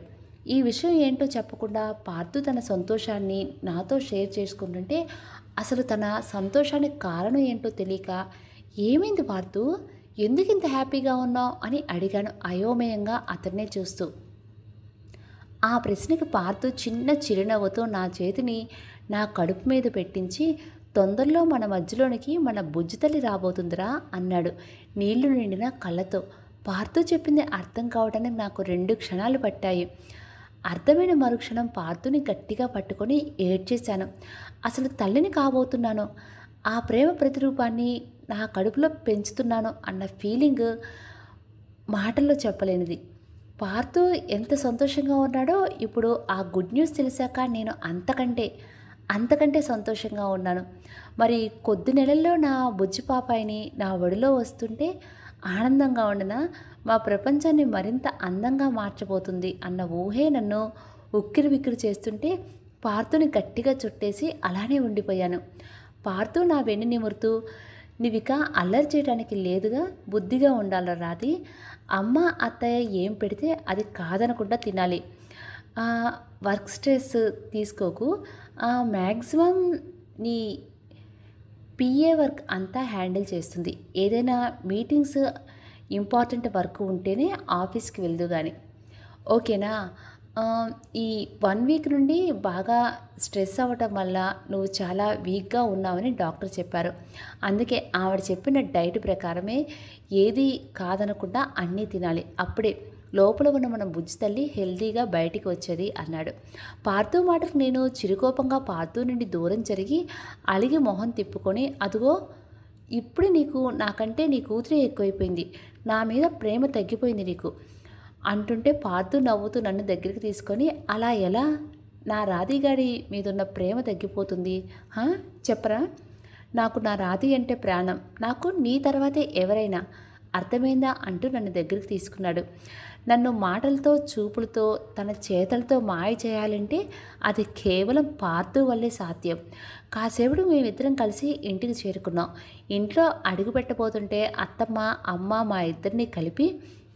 ఈ విషయం ఏంటో చెప్పకుండా పార్థు తన సంతోషాన్ని నాతో షేర్ చేసుకుంటుంటే అసలు తన సంతోషానికి కారణం ఏంటో తెలియక, ఏమైంది పార్థు, ఎందుకు ఇంత హ్యాపీగా ఉన్నావు అని అడిగాను అయోమయంగా అతన్నే చూస్తూ. ఆ ప్రశ్నకి పార్థు చిన్న చిరునవ్వుతో నా చేతిని నా కడుపు మీద పెట్టించి, తొందరలో మన మధ్యలోనికి మన బుజ్జితల్లి రాబోతుందిరా అన్నాడు నీళ్లు నిండిన కళ్ళతో. పార్థు చెప్పింది అర్థం కావడానికి నాకు 2 క్షణాలు పట్టాయి. అర్థమైన మరుక్షణం పార్థుని గట్టిగా పట్టుకొని ఏడ్చేశాను. అసలు తల్లిని కాబోతున్నాను, ఆ ప్రేమ ప్రతిరూపాన్ని నా కడుపులో పెంచుతున్నాను అన్న ఫీలింగ్ మాటల్లో చెప్పలేనిది. పార్థు ఎంత సంతోషంగా ఉన్నాడో ఇప్పుడు ఆ గుడ్ న్యూస్ తెలిసాక నేను అంతకంటే సంతోషంగా ఉన్నాను. మరి కొద్ది నెలల్లో నా బుజ్జి పాపాయిని నా ఒడిలో వస్తుంటే ఆనందంగా ఉండిన మా ప్రపంచాన్ని మరింత అందంగా మార్చబోతుంది అన్న ఊహే నన్ను ఉక్కిరిబిక్కిరి చేస్తుంటే పార్థుని గట్టిగా చుట్టేసి అలానే ఉండిపోయాను. పార్థు నా వెన్ను నిమురుతూ, నీవిక అల్లరి చేయడానికి లేదుగా, బుద్ధిగా ఉండాలి రాధి, అమ్మ అత్తయ్య ఏం పెడితే అది కాదనకుండా తినాలి, వర్క్ స్ట్రెస్ తీసుకోకు, మ్యాక్సిమం నీ పిఏ వర్క్ అంతా హ్యాండిల్ చేస్తుంది, ఏదైనా మీటింగ్స్ ఇంపార్టెంట్ వర్క్ ఉంటేనే ఆఫీస్కి వెళ్దు కానీ, ఓకేనా. ఈ 1 వీక్ నుండి బాగా స్ట్రెస్ అవ్వటం వల్ల నువ్వు చాలా వీక్గా ఉన్నావని డాక్టర్ చెప్పారు. అందుకే ఆవిడ చెప్పిన డైట్ ప్రకారమే ఏది కాదనకుండా అన్నీ తినాలి, అప్పుడే లోపల ఉన్న మన బుజ్జి తల్లి హెల్తీగా బయటికి వచ్చేది అన్నాడు. పార్థు మాటకు నేను చిరుకోపంగా పార్థు నుండి దూరం జరిగి అలిగి మొహం తిప్పుకొని, అదిగో ఇప్పుడు నీకు నాకంటే నీ కూతురే ఎక్కువైపోయింది, నా మీద ప్రేమ తగ్గిపోయింది నీకు అంటుంటే పార్థు నవ్వుతూ నన్ను దగ్గరికి తీసుకొని, అలా ఎలా నా రాధిగాడి మీదున్న ప్రేమ తగ్గిపోతుంది, చెప్పరా, నాకు నా రాధి అంటే ప్రాణం, నాకు నీ తర్వాతే ఎవరైనా, అర్థమైందా అంటూ నన్ను దగ్గరికి తీసుకున్నాడు. నన్ను మాటలతో చూపులతో తన చేతలతో మాయ చేయాలంటే అది కేవలం పార్థు వల్లే సాధ్యం. కాసేపుడు మేమిద్దరం కలిసి ఇంటికి చేరుకున్నాం. ఇంట్లో అడుగు పెట్టబోతుంటే అత్తమ్మ అమ్మ మా ఇద్దరిని కలిపి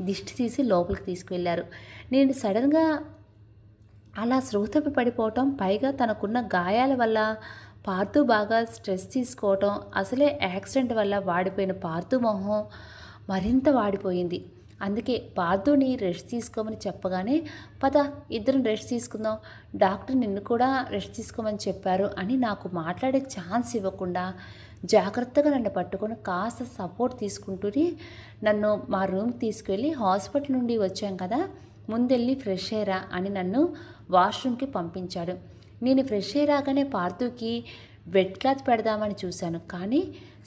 దిష్టి తీసి లోపలికి తీసుకువెళ్ళారు. నేను సడన్గా అలా స్రోతపి పడిపోవటం, పైగా తనకున్న గాయాల వల్ల పార్థు బాగా స్ట్రెస్ తీసుకోవటం, అసలే యాక్సిడెంట్ వల్ల వాడిపోయిన పార్థు మొహం మరింత వాడిపోయింది. అందుకే పార్థుని రెస్ట్ తీసుకోమని చెప్పగానే, పద ఇద్దరం రెస్ట్ తీసుకుందాం, డాక్టర్ నిన్ను కూడా రెస్ట్ తీసుకోమని చెప్పారు అని నాకు మాట్లాడే ఛాన్స్ ఇవ్వకుండా జాగ్రత్తగా నన్ను పట్టుకొని కాస్త సపోర్ట్ తీసుకుంటూనే నన్ను మా రూమ్కి తీసుకువెళ్ళి, హాస్పిటల్ నుండి వచ్చాం కదా, ముందెళ్ళి ఫ్రెష్ అయ్యరా అని నన్ను వాష్రూమ్కి పంపించాడు. నేను ఫ్రెష్ అయ్యరాగానే పార్థుకి వెట్ క్లాత్ పెడదామని చూశాను, కానీ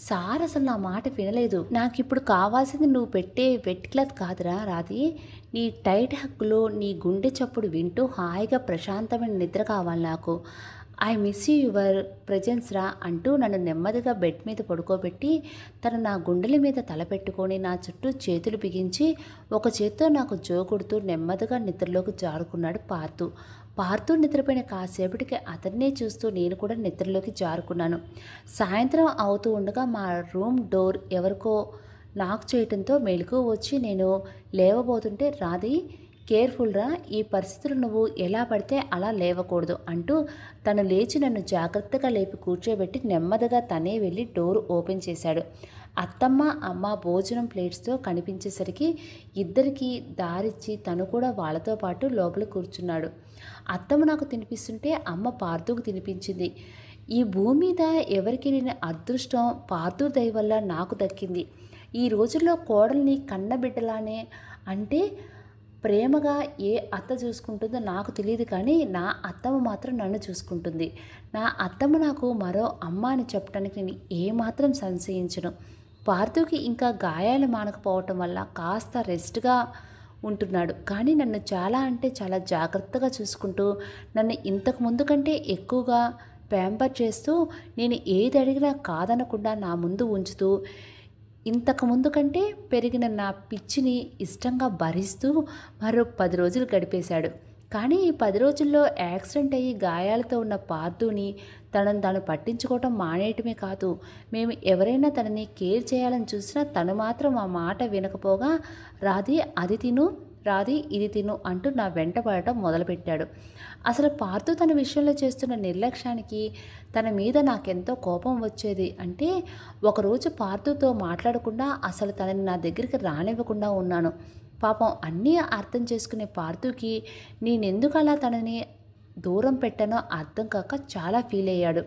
సార్ అసలు నా మాట వినలేదు. నాకు ఇప్పుడు కావాల్సింది నువ్వు పెట్టే వెట్ క్లాత్ కాదురా రాధి, నీ టైట్ హక్కులో నీ గుండె చప్పుడు వింటూ హాయిగా ప్రశాంతమైన నిద్ర కావాలి నాకు, ఐ మిస్ యువర్ ప్రెజెన్స్ రా అంటూ నన్ను నెమ్మదిగా బెడ్ మీద పడుకోబెట్టి తను నా గుండెల మీద తల పెట్టుకొని నా చుట్టూ చేతులు బిగించి ఒక చేత్తో నాకు జోకొడుతూ నెమ్మదిగా నిద్రలోకి జారుకున్నాడు పార్థు. పార్థు నిద్రపోయిన కాసేపటికి అతన్నే చూస్తూ నేను కూడా నిద్రలోకి జారుకున్నాను. సాయంత్రం అవుతూ ఉండగా మా రూమ్ డోర్ ఎవరికో నాక్ చేయడంతో మెలకువ వచ్చి నేను లేవబోతుంటే, రాధి కేర్ఫుల్ రా, ఈ పరిస్థితులు నువ్వు ఎలా పడితే అలా లేవకూడదు అంటూ తను లేచి నన్ను జాగ్రత్తగా లేపి కూర్చోబెట్టి నెమ్మదిగా తనే వెళ్ళి డోర్ ఓపెన్ చేశాడు. అత్తమ్మ అమ్మ భోజనం ప్లేట్స్తో కనిపించేసరికి ఇద్దరికి దారిచ్చి తను కూడా వాళ్ళతో పాటు లోపల కూర్చున్నాడు. అత్తమ్మ నాకు తినిపిస్తుంటే అమ్మ పార్థుకు తినిపించింది. ఈ భూమి మీద ఎవరికి లేని అదృష్టం పార్థు దయ వల్ల నాకు దక్కింది. ఈ రోజుల్లో కోడల్ని కన్నబిడ్డలానే అంటే ప్రేమగా ఏ అత్త చూసుకుంటుందో నాకు తెలియదు, కానీ నా అత్తమ్మ మాత్రం నన్ను చూసుకుంటుంది. నా అత్తమ్మ నాకు మరో అమ్మ అని చెప్పడానికి నేను ఏమాత్రం సంశయించను. పార్థుకి ఇంకా గాయాలు మానకపోవటం వల్ల కాస్త రెస్ట్గా ఉంటున్నాడు, కానీ నన్ను చాలా అంటే చాలా జాగ్రత్తగా చూసుకుంటూ నన్ను ఇంతకు ముందు కంటే ఎక్కువగా ప్యాంపర్ చేస్తూ నేను ఏది అడిగినా కాదనకుండా నా ముందు ఉంచుతూ ఇంతకు ముందు కంటే పెరిగిన నా పిచ్చిని ఇష్టంగా భరిస్తూ మరో 10 రోజులు గడిపేశాడు. కానీ ఈ 10 రోజుల్లో యాక్సిడెంట్ అయ్యి గాయాలతో ఉన్న పార్థుని తనను తాను పట్టించుకోవటం మానేయటమే కాదు, మేము ఎవరైనా తనని కేర్ చేయాలని చూసినా తను మాత్రం ఆ మాట వినకపోగా రాధి అది తిను, రాధి ఇది తిను అంటూ నా వెంట పడటం మొదలుపెట్టాడు. అసలు పార్థు తన విషయంలో చేస్తున్న నిర్లక్ష్యానికి తన మీద నాకెంతో కోపం వచ్చేది. అంటే ఒకరోజు పార్థుతో మాట్లాడకుండా అసలు తనని నా దగ్గరికి రానివ్వకుండా ఉన్నాను. పాపం అన్నీ అర్థం చేసుకునే పార్థుకి నేనెందుకు అలా తనని దూరం పెట్టానో అర్థం కాక చాలా ఫీల్ అయ్యాడు.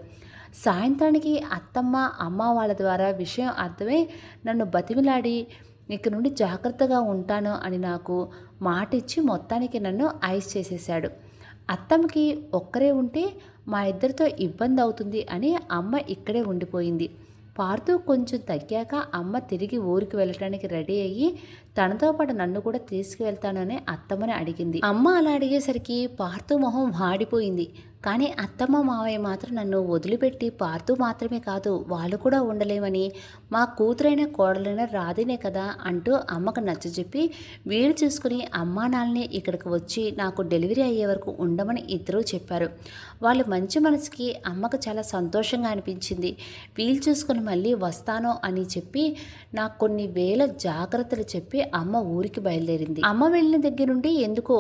సాయంత్రానికి అత్తమ్మ అమ్మ వాళ్ళ ద్వారా విషయం అర్థమై నన్ను బతిమిలాడి ఇక నుండి జాగ్రత్తగా ఉంటాను అని నాకు మాటిచ్చి మొత్తానికి నన్ను ఐస్ చేసేశాడు. అత్తమ్మకి ఒక్కరే ఉంటే మా ఇద్దరితో ఇబ్బంది అవుతుంది అని అమ్మ ఇక్కడే ఉండిపోయింది. పార్థు కొంచెం తగ్గాక అమ్మ తిరిగి ఊరికి వెళ్ళటానికి రెడీ అయ్యి తనతో పాటు నన్ను కూడా తీసుకువెళ్తానని అత్తమ్మని అడిగింది. అమ్మ అలా అడిగేసరికి పార్థు మొహం వాడిపోయింది. కానీ అత్తమ్మ మావయ్య మాత్రం నన్ను వదిలిపెట్టి పార్థు మాత్రమే కాదు వాళ్ళు కూడా ఉండలేమని, మా కూతురైన కోడలైన రాధినే కదా అంటూ అమ్మకు నచ్చజెప్పి వీలు చూసుకుని అమ్మా నాన్నని ఇక్కడికి వచ్చి నాకు డెలివరీ అయ్యే వరకు ఉండమని ఇద్దరూ చెప్పారు. వాళ్ళు మంచి మనసుకి అమ్మకు చాలా సంతోషంగా అనిపించింది. వీలు చూసుకుని మళ్ళీ వస్తాను అని చెప్పి నాకు కొన్ని వేల జాగ్రత్తలు చెప్పి అమ్మ ఊరికి బయలుదేరింది. అమ్మ వెళ్ళిన దగ్గర నుండి ఎందుకో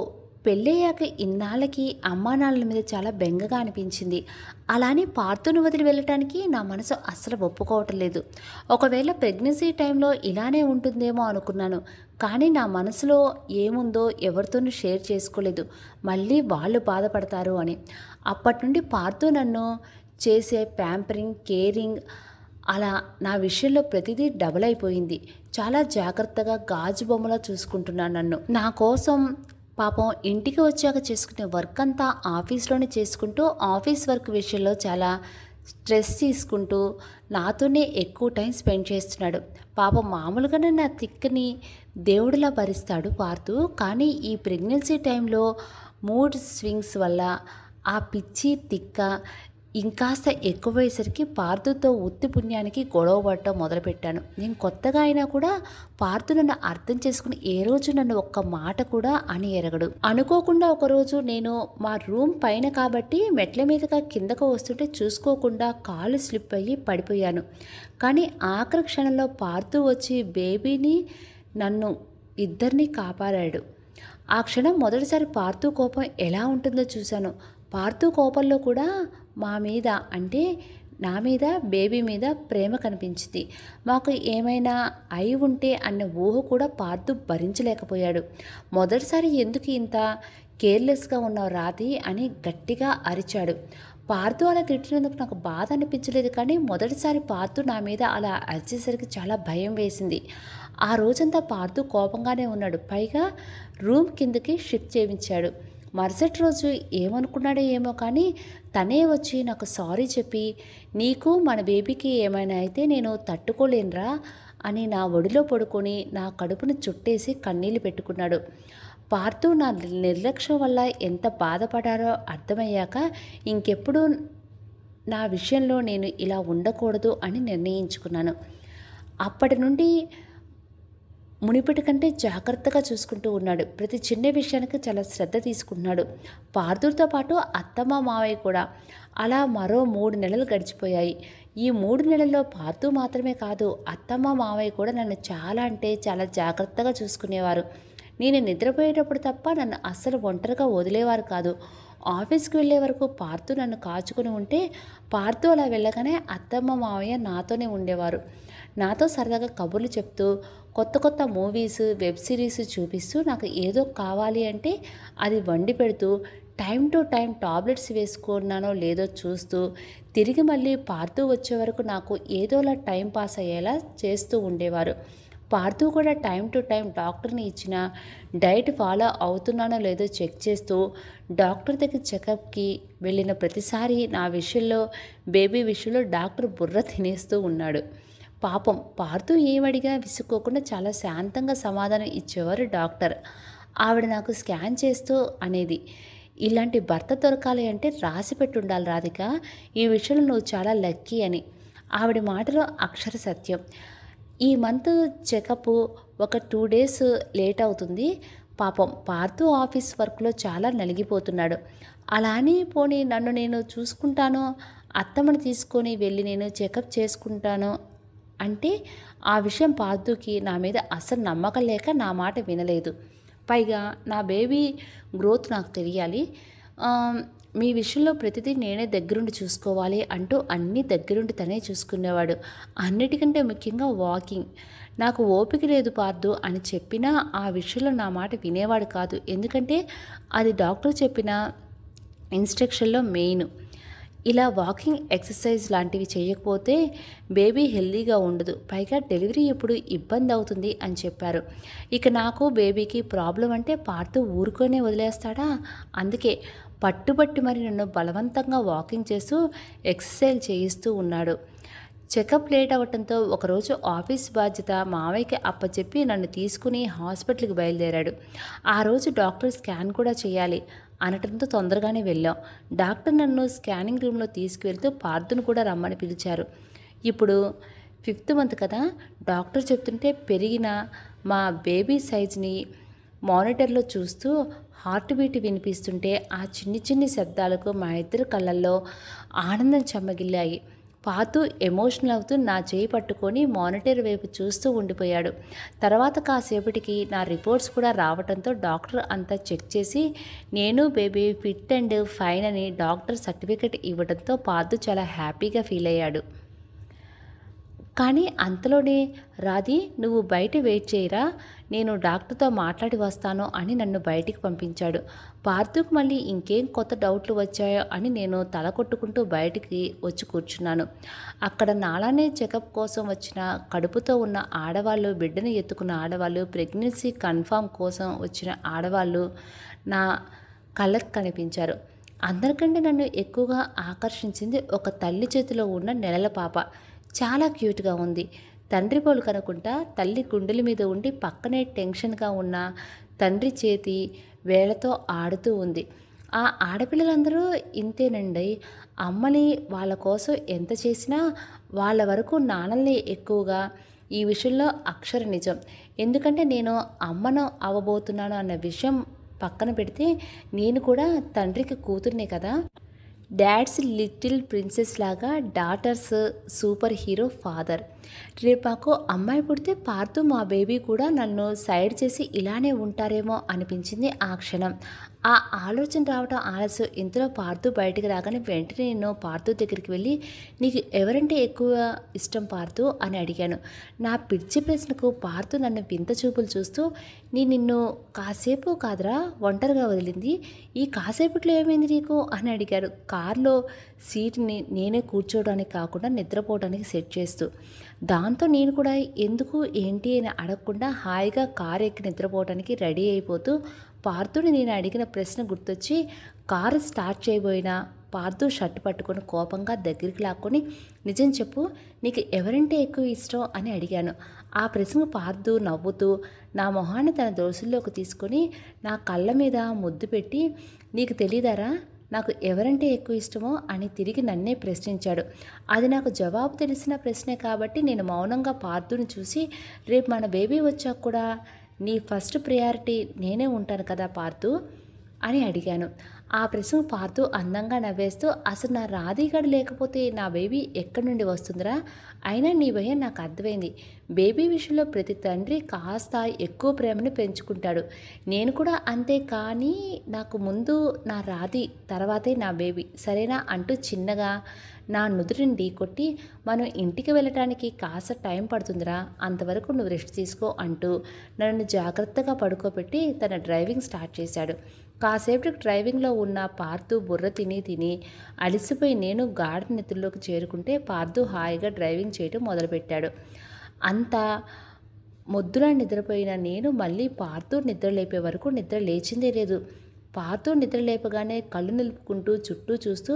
పెళ్ళయ్యాక ఇన్నాళ్ళకి అమ్మా నాన్నల మీద చాలా బెంగగా అనిపించింది. అలానే పార్థును వదిలి వెళ్ళటానికి నా మనసు అస్సలు ఒప్పుకోవటం లేదు. ఒకవేళ ప్రెగ్నెన్సీ టైంలో ఇలానే ఉంటుందేమో అనుకున్నాను, కానీ నా మనసులో ఏముందో ఎవరితోనూ షేర్ చేసుకోలేదు, మళ్ళీ వాళ్ళు బాధపడతారు అని. అప్పటి నుండి పార్థు నన్ను చేసే ప్యాంపరింగ్, కేరింగ్ అలా నా విషయంలో ప్రతిదీ డబుల్ అయిపోయింది. చాలా జాగ్రత్తగా గాజు బొమ్మలా చూసుకుంటున్నాను నన్ను. నా కోసం పాపం ఇంటికి వచ్చాక చేసుకునే వర్క్ అంతా ఆఫీస్లోనే చేసుకుంటూ ఆఫీస్ వర్క్ విషయంలో చాలా స్ట్రెస్ తీసుకుంటూ నాతోనే ఎక్కువ టైం స్పెండ్ చేస్తున్నాడు. పాపం మామూలుగానే నా తిక్కని దేవుడిలా భరిస్తాడు పార్థు, కానీ ఈ ప్రెగ్నెన్సీ టైంలో మూడ్ స్వింగ్స్ వల్ల ఆ పిచ్చి తిక్క ఇంకాస్త ఎక్కువయ్యేసరికి పార్థుతో ఉత్తి పుణ్యానికి గొడవ పడటం మొదలుపెట్టాను. నేను కొత్తగా అయినా కూడా పార్థు నన్ను అర్థం చేసుకుని ఏ రోజు నన్ను ఒక్క మాట కూడా అని ఎరగడు. అనుకోకుండా ఒకరోజు నేను మా రూమ్ పైన కాబట్టి మెట్ల మీదుగా కిందకు వస్తుంటే చూసుకోకుండా కాలు స్లిప్ అయ్యి పడిపోయాను. కానీ ఆఖరి క్షణంలో పార్థు వచ్చి బేబీని నన్ను ఇద్దరిని కాపాడాడు. ఆ క్షణం మొదటిసారి పార్థు కోపం ఎలా ఉంటుందో చూశాను. పార్థు కోపంలో కూడా మా మీద అంటే నా మీద బేబీ మీద ప్రేమ కనిపించింది. మాకు ఏమైనా అయి ఉంటే అన్న ఊహ కూడా పార్థు భరించలేకపోయాడు. మొదటిసారి ఎందుకు ఇంత కేర్లెస్గా ఉన్నావు రాధి అని గట్టిగా అరిచాడు. పార్థు అలా తిట్టినందుకు నాకు బాధ అనిపించలేదు, కానీ మొదటిసారి పార్థు నా మీద అలా అరిచేసరికి చాలా భయం వేసింది. ఆ రోజంతా పార్థు కోపంగానే ఉన్నాడు. పైగా రూమ్ కిందకి షిఫ్ట్ చేయించాడు. మరుసటి రోజు ఏమనుకున్నాడో ఏమో కానీ తనే వచ్చి నాకు సారీ చెప్పి నీకు మన బేబీకి ఏమైనా అయితే నేను తట్టుకోలేనురా అని నా ఒడిలో పడుకొని నా కడుపును చుట్టేసి కన్నీళ్ళు పెట్టుకున్నాడు. పార్థు నా నిర్లక్ష్యం వల్ల ఎంత బాధపడారో అర్థమయ్యాక ఇంకెప్పుడు నా విషయంలో నేను ఇలా ఉండకూడదు అని నిర్ణయించుకున్నాను. అప్పటి నుండి మునిపటి కంటే జాగ్రత్తగా చూసుకుంటూ ఉన్నాడు. ప్రతి చిన్న విషయానికి చాలా శ్రద్ధ తీసుకుంటున్నాడు. పార్థుతో పాటు అత్తమ్మ మావయ్య కూడా. అలా మరో 3 నెలలు గడిచిపోయాయి. ఈ 3 నెలల్లో పార్థు మాత్రమే కాదు అత్తమ్మ మావయ్య కూడా నన్ను చాలా అంటే చాలా జాగ్రత్తగా చూసుకునేవారు. నేను నిద్రపోయేటప్పుడు తప్ప నన్ను అస్సలు ఒంటరిగా వదిలేవారు కాదు. ఆఫీస్కి వెళ్ళే వరకు పార్థు నన్ను కాచుకుని ఉంటే పార్థు అలా వెళ్ళగానే అత్తమ్మ మావయ్య నాతోనే ఉండేవారు. నాతో సరదాగా కబుర్లు చెప్తూ కొత్త కొత్త మూవీస్, వెబ్ సిరీస్ చూపిస్తూ నాకు ఏదో కావాలి అంటే అది వండి పెడుతూ టైం టు టైం టాబ్లెట్స్ వేసుకున్నానో లేదో చూస్తూ తిరిగి మళ్ళీ పార్థు వచ్చే వరకు నాకు ఏదోలా టైం పాస్ అయ్యేలా చేస్తూ ఉండేవారు. పార్థు కూడా టైం టు టైం డాక్టర్ని ఇచ్చిన డైట్ ఫాలో అవుతున్నానో లేదో చెక్ చేస్తూ డాక్టర్ దగ్గర చెకప్కి వెళ్ళిన ప్రతిసారి నా విషయంలో, బేబీ విషయంలో డాక్టర్ బుర్ర తినేస్తూ ఉన్నాడు. పాపం పార్థు ఏమడిగా విసుక్కోకుండా చాలా శాంతంగా సమాధానం ఇచ్చేవారు డాక్టర్. ఆవిడ నాకు స్కాన్ చేస్తూ అనేది, ఇలాంటి భర్త దొరకాలి అంటే రాసిపెట్టి ఉండాలి రాధిక, ఈ విషయంలో నువ్వు చాలా లక్కీ అని. ఆవిడ మాటలో అక్షర సత్యం. ఈ మంత్ చెకప్ ఒక 2 డేస్ లేట్ అవుతుంది. పాపం పార్థు ఆఫీస్ వర్క్లో చాలా నలిగిపోతున్నాడు. అలా అని పోనీ నన్ను నేను చూసుకుంటాను, అత్తమ్మని తీసుకొని వెళ్ళి నేను చెకప్ చేసుకుంటాను అంటే ఆ విషయం పార్థుకి నా మీద అసలు నమ్మకం లేక నా మాట వినలేదు. పైగా నా బేబీ గ్రోత్ నాకు తెలియాలి, మీ విషయంలో ప్రతిదీ నేనే దగ్గరుండి చూసుకోవాలి అంటూ అన్నీ దగ్గరుండి తనే చూసుకునేవాడు. అన్నిటికంటే ముఖ్యంగా వాకింగ్. నాకు ఓపిక లేదు పార్థు అని చెప్పినా ఆ విషయంలో నా మాట వినేవాడు కాదు. ఎందుకంటే అది డాక్టర్ చెప్పిన ఇన్స్ట్రక్షన్లో మెయిన్. ఇలా వాకింగ్ ఎక్సర్సైజ్ లాంటివి చేయకపోతే బేబీ హెల్దీగా ఉండదు, పైగా డెలివరీ ఎప్పుడు ఇబ్బంది అవుతుంది అని చెప్పారు. ఇక నాకు బేబీకి ప్రాబ్లం అంటే పార్థు ఊరుకొనే వదిలేస్తాడా? అందుకే పట్టుబట్టి మరి నన్ను బలవంతంగా వాకింగ్ చేస్తూ ఎక్సర్సైజ్ చేయిస్తూ ఉన్నాడు. చెకప్ లేట్ అవ్వడంతో ఒకరోజు ఆఫీస్ బాధ్యత మావయ్యకి అప్పచెప్పి నన్ను తీసుకుని హాస్పిటల్కి బయలుదేరాడు. ఆ రోజు డాక్టర్ స్కాన్ కూడా చేయాలి అనటంతో తొందరగానే వెళ్ళాం. డాక్టర్ నన్ను స్కానింగ్ రూమ్లో తీసుకువెళ్తూ పార్థును కూడా రమ్మని పిలిచారు. ఇప్పుడు 5th మంత్ కదా, డాక్టర్ చెప్తుంటే పెరిగిన మా బేబీ సైజ్ని మానిటర్లో చూస్తూ హార్ట్ బీట్ వినిపిస్తుంటే ఆ చిన్ని చిన్ని శబ్దాలకు మా ఇద్దరు కళ్ళల్లో ఆనందం చెమ్మగిల్లాయి. పార్థు ఎమోషనల్ అవుతూ నా చేయి పట్టుకొని మానిటర్ వైపు చూస్తూ ఉండిపోయాడు. తర్వాత కాసేపటికి నా రిపోర్ట్స్ కూడా రావడంతో డాక్టర్ అంతా చెక్ చేసి నేను బేబీ ఫిట్ అండ్ ఫైన్ అని డాక్టర్ సర్టిఫికెట్ ఇవ్వడంతో పార్థు చాలా హ్యాపీగా ఫీల్ అయ్యాడు. కానీ అంతలోనే రాధి, నువ్వు బయట వెయిట్ చేయరా, నేను డాక్టర్తో మాట్లాడి వస్తాను అని నన్ను బయటికి పంపించాడు. పార్థుకు మళ్ళీ ఇంకేం కొత్త డౌట్లు వచ్చాయో అని నేను తల కొట్టుకుంటూ బయటికి వచ్చి కూర్చున్నాను. అక్కడ నాలానే చెకప్ కోసం వచ్చిన కడుపుతో ఉన్న ఆడవాళ్ళు, బిడ్డను ఎత్తుకున్న ఆడవాళ్ళు, ప్రెగ్నెన్సీ కన్ఫామ్ కోసం వచ్చిన ఆడవాళ్ళు నా కళ్ళకు కనిపించారు. అందరికంటే నన్ను ఎక్కువగా ఆకర్షించింది ఒక తల్లి చేతిలో ఉన్న నెలల పాప. చాలా క్యూట్గా ఉంది. తండ్రి పోలు కనుకుంటా తల్లి గుండెల మీద ఉండి పక్కనే టెన్షన్గా ఉన్న తండ్రి చేతి వేళ్లతో ఆడుతూ ఉంది. ఆ ఆడపిల్లలందరూ ఇంతేనండి. అమ్మని వాళ్ళ కోసం ఎంత చేసినా వాళ్ళ వరకు నాన్నల్ని ఎక్కువగా. ఈ విషయంలో అక్షర నిజం. ఎందుకంటే నేను అమ్మను అవ్వబోతున్నాను అన్న విషయం పక్కన పెడితే నేను కూడా తండ్రికి కూతుర్నే కదా. డాడ్స్ లిటిల్ ప్రిన్సెస్ లాగా డాటర్స్ సూపర్ హీరో ఫాదర్. రేపు మాకు అమ్మాయి పుడితే పార్థు మా బేబీ కూడా నన్ను సైడ్ చేసి ఇలానే ఉంటారేమో అనిపించింది ఆ క్షణం. ఆ ఆలోచన రావడం ఆలస్యం. ఇంతలో పార్థు బయటికి రాగానే వెంటనే నేను పార్థు దగ్గరికి వెళ్ళి, నీకు ఎవరంటే ఎక్కువ ఇష్టం పార్థు అని అడిగాను. నా పిచ్చి ప్రశ్నకు పార్థు నన్ను వింత చూపులు చూస్తూ, నిన్ను కాసేపు కాదురా ఒంటరిగా వదిలింది, ఈ కాసేపట్లో ఏమైంది నీకు అని అడిగారు. కారులో సీట్ని నేనే కూర్చోవడానికి కాకుండా నిద్రపోవడానికి సెట్ చేస్తూ. దాంతో నేను కూడా ఎందుకు ఏంటి అని అడగకుండా హాయిగా కారు ఎక్కి నిద్రపోవడానికి రెడీ అయిపోతూ పార్థుని నేను అడిగిన ప్రశ్న గుర్తొచ్చి కారు స్టార్ట్ చేయబోయినా పార్థు షర్ట్ పట్టుకొని కోపంగా దగ్గరికి లాక్కొని, నిజం చెప్పు, నీకు ఎవరంటే ఎక్కువ ఇష్టం అని అడిగాను. ఆ ప్రశ్నకు పార్థు నవ్వుతూ నా మొహాన్ని తన దోసుల్లోకి తీసుకొని నా కళ్ళ మీద ముద్దు పెట్టి, నీకు తెలీదారా నాకు ఎవరంటే ఎక్కువ ఇష్టమో అని తిరిగి నన్నే ప్రశ్నించాడు. అది నాకు జవాబు తెలిసిన ప్రశ్నే కాబట్టి నేను మౌనంగా పార్థుని చూసి, రేపు మన బేబీ వచ్చాక కూడా నీ ఫస్ట్ ప్రయారిటీ నేనే ఉంటాను కదా పార్థు అని అడిగాను. ఆ ప్రశ్నకు పార్థు అందంగా నవ్వేస్తూ, అసలు నా రాధిగడు లేకపోతే నా బేబీ ఎక్కడి నుండి వస్తుందిరా, అయినా నీ భయం నాకు అర్థమైంది. బేబీ విషయంలో ప్రతి తండ్రి కాస్త ఎక్కువ ప్రేమను పెంచుకుంటాడు, నేను కూడా అంతే, కానీ నాకు ముందు నా రాధి, తర్వాతే నా బేబీ, సరేనా అంటూ చిన్నగా నా నుదుటిని ఢీకొట్టి, మనం ఇంటికి వెళ్ళటానికి కాస్త టైం పడుతుందిరా, అంతవరకు నువ్వు రెస్ట్ తీసుకో అంటూ నన్ను జాగ్రత్తగా పడుకోబెట్టి తన డ్రైవింగ్ స్టార్ట్ చేశాడు. కాసేపటికి డ్రైవింగ్లో ఉన్న పార్థు బుర్ర తిని తిని అలసిపోయి నేను గాఢ నిద్రలోకి చేరుకుంటే పార్థు హాయిగా డ్రైవింగ్ చేయడం మొదలుపెట్టాడు. అంత మొద్దులా నిద్రపోయిన నేను మళ్ళీ పార్థు నిద్ర లేపే వరకు నిద్ర లేచిందే లేదు. పార్థు నిద్ర లేపగానే కళ్ళు నిలుపుకుంటూ చుట్టూ చూస్తూ,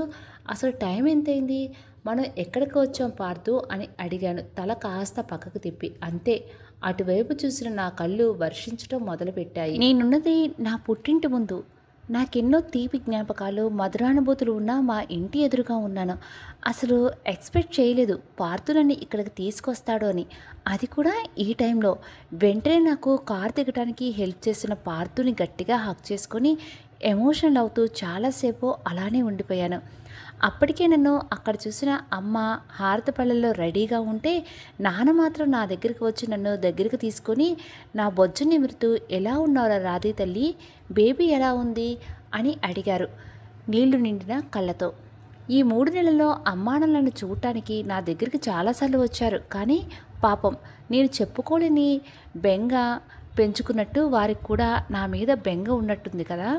అసలు టైం ఎంతైంది, మనం ఎక్కడికి వచ్చాం పార్థు అని అడిగాను తల కాస్త పక్కకు తిప్పి. అంతే, అటువైపు చూసిన నా కళ్ళు వర్షించడం మొదలుపెట్టాయి. నేనున్నది నా పుట్టింటి ముందు. నాకెన్నో తీపి జ్ఞాపకాలు, మధురానుభూతులు ఉన్న మా ఇంటి ఎదురుగా ఉన్నాను. అసలు ఎక్స్పెక్ట్ చేయలేదు పార్థు నన్ను ఇక్కడికి తీసుకొస్తాడు అని, అది కూడా ఈ టైంలో. వెంటనే నాకు కారు దిగడానికి హెల్ప్ చేసిన పార్థుని గట్టిగా హక్ చేసుకొని ఎమోషనల్ అవుతూ చాలాసేపు అలానే ఉండిపోయాను. అప్పటికే నన్ను అక్కడ చూసిన అమ్మ హారతి పళ్ళల్లో రెడీగా ఉంటే, నాన్న మాత్రం నా దగ్గరికి వచ్చి నన్ను దగ్గరికి తీసుకొని నా బొజ్జు నిమురుతూ, ఎలా ఉన్నావురా రాధి తల్లి, బేబీ ఎలా ఉంది అని అడిగారు నీళ్లు నిండిన కళ్ళతో. ఈ 3 నెలల్లో అమ్మానాన్న నన్ను చూడటానికి నా దగ్గరికి చాలాసార్లు వచ్చారు. కానీ పాపం నేను చెప్పుకోలేని బెంగ పెంచుకున్నట్టు వారికి కూడా నా మీద బెంగ ఉన్నట్టుంది కదా.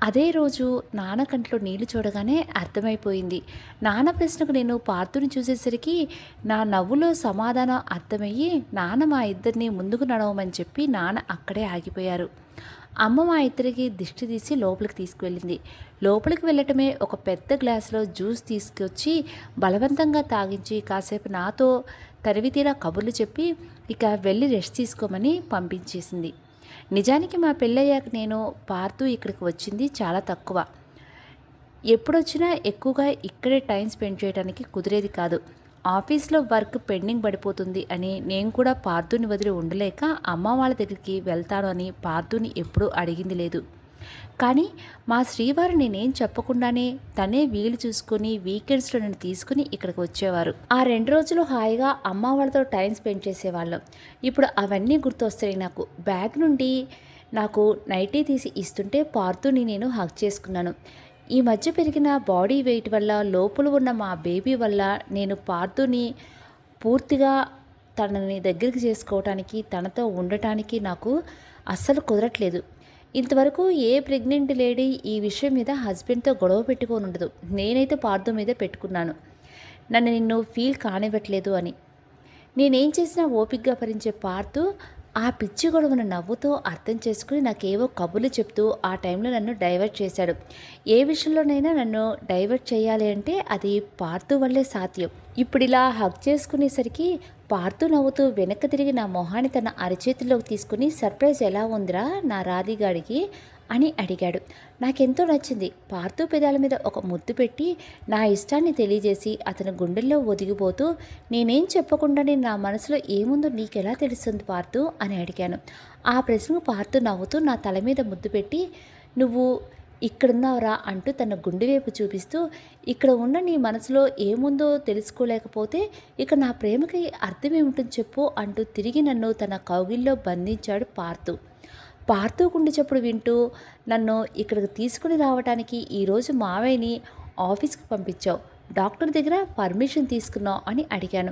అదే రోజు నాన్న కంట్లో నీళ్లు చూడగానే అర్థమైపోయింది. నాన్న ప్రశ్నకు నేను పార్థుని చూసేసరికి నా నవ్వులో సమాధానం అర్థమయ్యి, నాన్న మా ఇద్దరిని ముందుకు నడవమని చెప్పి నాన్న అక్కడే ఆగిపోయారు. అమ్మ మా ఇద్దరికి దిష్టి తీసి లోపలికి తీసుకువెళ్ళింది. లోపలికి వెళ్ళటమే ఒక పెద్ద గ్లాసులో జ్యూస్ తీసుకొచ్చి బలవంతంగా తాగించి కాసేపు నాతో తరివితీరా కబుర్లు చెప్పి ఇక వెళ్ళి రెస్ట్ తీసుకోమని పంపించేసింది. నిజానికి మా పెళ్ళయ్యాక నేను పార్థు ఇక్కడికి వచ్చింది చాలా తక్కువ. ఎప్పుడొచ్చినా ఎక్కువగా ఇక్కడే టైం స్పెండ్ చేయడానికి కుదిరేది కాదు. ఆఫీస్లో వర్క్ పెండింగ్ పడిపోతుంది అని నేను కూడా పార్థుని వదిలి ఉండలేక అమ్మ వాళ్ళ దగ్గరికి వెళ్తాను అని పార్థుని ఎప్పుడూ అడిగింది లేదు. కానీ మా శ్రీవారు నేనేం చెప్పకుండానే తనే వీలు చూసుకొని వీకెండ్స్లో నన్ను తీసుకుని ఇక్కడికి వచ్చేవారు. ఆ 2 రోజులు హాయిగా అమ్మ వాళ్ళతో టైం స్పెండ్ చేసేవాళ్ళం. ఇప్పుడు అవన్నీ గుర్తొస్తాయి నాకు. బ్యాగ్ నుండి నాకు నైటీ తీసి ఇస్తుంటే పార్థుని నేను హగ్ చేసుకున్నాను. ఈ మధ్య పెరిగిన బాడీ వెయిట్ వల్ల, లోపల ఉన్న మా బేబీ వల్ల నేను పార్థుని పూర్తిగా తనని దగ్గరికి చేసుకోవటానికి, తనతో ఉండటానికి నాకు అస్సలు కుదరట్లేదు. ఇంతవరకు ఏ ప్రెగ్నెంట్ లేడీ ఈ విషయం మీద హస్బెండ్తో గొడవ పెట్టుకొని ఉండదు. నేనైతే పార్థు మీద పెట్టుకున్నాను, నన్ను నిన్ను ఫీల్ కానివ్వట్లేదు అని. నేనేం చేసినా ఓపికగా భరించే పార్థు ఆ పిచ్చి గొడవను నవ్వుతూ అర్థం చేసుకుని నాకేవో కబుర్లు చెప్తూ ఆ టైంలో నన్ను డైవర్ట్ చేశాడు. ఏ విషయంలోనైనా నన్ను డైవర్ట్ చేయాలి అంటే అది పార్థు వల్లే సాధ్యం. ఇప్పుడు ఇలా హగ్ చేసుకునేసరికి పార్థు నవ్వుతూ వెనక్కి తిరిగి నా మొహాన్ని తన అరచేతిలోకి తీసుకుని, సర్ప్రైజ్ ఎలా ఉందిరా నా రాధిగాడికి అని అడిగాడు. నాకెంతో నచ్చింది. పార్థు పెదాల మీద ఒక ముద్దు పెట్టి నా ఇష్టాన్ని తెలియజేసి అతని గుండెల్లో ఒదిగిపోతూ, నేనేం చెప్పకుండానే నా మనసులో ఏముందో నీకెలా తెలుస్తుంది పార్థు అని అడిగాను. ఆ ప్రశ్నకు పార్థు నవ్వుతూ నా తల మీద ముద్దు పెట్టి, నువ్వు ఇక్కడున్నావురా అంటూ తన గుండె వైపు చూపిస్తూ, ఇక్కడ ఉన్న నీ మనసులో ఏముందో తెలుసుకోలేకపోతే ఇక నా ప్రేమకి అర్థమేమిటని చెప్పు అంటూ తిరిగి నన్ను తన కౌగిల్లో బంధించాడు పార్థు. పార్థు గుండె చప్పుడు వింటూ, నన్ను ఇక్కడికి తీసుకుని రావడానికి ఈరోజు మావయ్యని ఆఫీస్కి పంపించావు, డాక్టర్ దగ్గర పర్మిషన్ తీసుకున్నావు అని అడిగాను.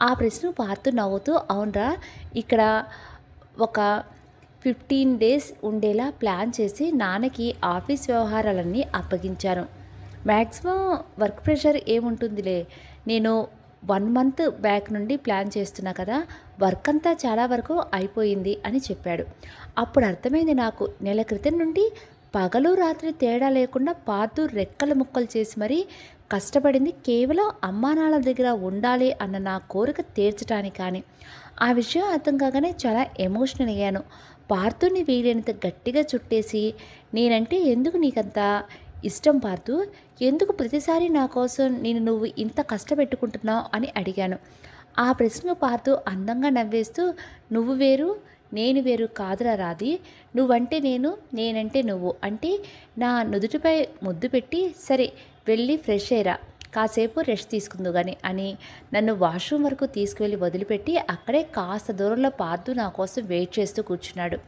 ఆ ప్రశ్న పార్థు నవ్వుతూ, అవునరా, ఇక్కడ ఒక 15 డేస్ ఉండేలా ప్లాన్ చేసి నాన్నకి ఆఫీస్ వ్యవహారాలన్నీ అప్పగించాను. మ్యాక్సిమం వర్క్ ప్రెషర్ ఏముంటుందిలే, నేను 1 మంత్ బ్యాక్ నుండి ప్లాన్ చేస్తున్నా కదా, వర్క్ అంతా చాలా వరకు అయిపోయింది అని చెప్పాడు. అప్పుడు అర్థమైంది నాకు, నెల క్రితం నుండి పగలు రాత్రి తేడా లేకుండా పార్థు రెక్కలు ముక్కలు చేసి మరీ కష్టపడింది కేవలం అమ్మానాన్నల దగ్గర ఉండాలి అన్న నా కోరిక తీర్చడానికి. కానీ ఆ విషయం అర్థం కాగానే చాలా ఎమోషనల్ అయ్యాను. పార్థుని వీలైనంత గట్టిగా చుట్టేసి, నేనంటే ఎందుకు నీకంత ఇష్టం పార్థు, ఎందుకు ప్రతిసారి నా కోసం నువ్వు ఇంత కష్టపెట్టుకుంటున్నావు అని అడిగాను. ఆ ప్రశ్నకు పార్థు అందంగా నవ్వేస్తూ, నువ్వు వేరు నేను వేరు కాదురా రాధి, నువ్వంటే నేను, నేనంటే నువ్వు అంటే నా నుదుటిపై ముద్దు పెట్టి, సరే వెళ్ళి ఫ్రెష్ అయ్యరా, కాసేపు రెస్ట్ తీసుకుందు కానీ అని నన్ను వాష్రూమ్ వరకు తీసుకువెళ్ళి వదిలిపెట్టి అక్కడే కాస్త దూరంలో పార్థు నా కోసం వెయిట్ చేస్తూ కూర్చున్నాడు.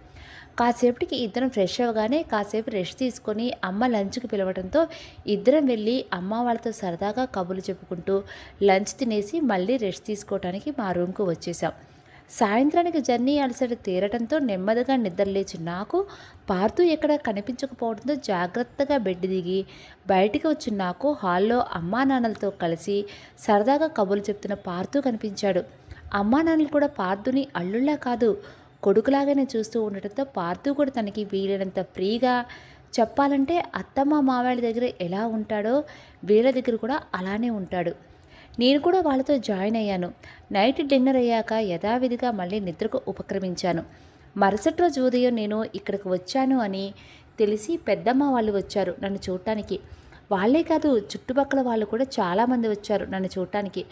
కాసేపటికి ఇద్దరం ఫ్రెష్ అవ్వగానే కాసేపు రెస్ట్ తీసుకొని అమ్మ లంచ్కి పిలవడంతో ఇద్దరం వెళ్ళి అమ్మ వాళ్ళతో సరదాగా కబుర్లు చెప్పుకుంటూ లంచ్ తినేసి మళ్ళీ రెస్ట్ తీసుకోవడానికి మా రూమ్కి వచ్చేసాం. సాయంత్రానికి జర్నీ అలసట తీరటంతో నెమ్మదిగా నిద్రలేచి నాకు పార్థు ఎక్కడ కనిపించకపోవడంతో జాగ్రత్తగా బెడ్ దిగి బయటికి వచ్చిన నాకు హాల్లో అమ్మా నాన్నలతో కలిసి సరదాగా కబుర్లు చెప్తున్న పార్థు కనిపించాడు. అమ్మా నాన్నలు కూడా పార్థుని అల్లుళ్ళా కాదు కొడుకులాగానే చూస్తూ ఉండటంతో పార్థు కూడా తనకి వీలైనంత ఫ్రీగా చెప్పాలంటే అత్తమ్మ మావాళ్ళ దగ్గర ఎలా ఉంటాడో వీళ్ళ దగ్గర కూడా అలానే ఉంటాడు. నేను కూడా వాళ్ళతో జాయిన్ అయ్యాను. నైట్ డిన్నర్ అయ్యాక యథావిధిగా మళ్ళీ నిద్రకు ఉపక్రమించాను. మరుసటి రోజు ఉదయం నేను ఇక్కడికి వచ్చాను అని తెలిసి పెద్దమ్మ వాళ్ళు వచ్చారు నన్ను చూడటానికి. వాళ్ళే కాదు చుట్టుపక్కల వాళ్ళు కూడా చాలామంది వచ్చారు నన్ను చూడటానికి.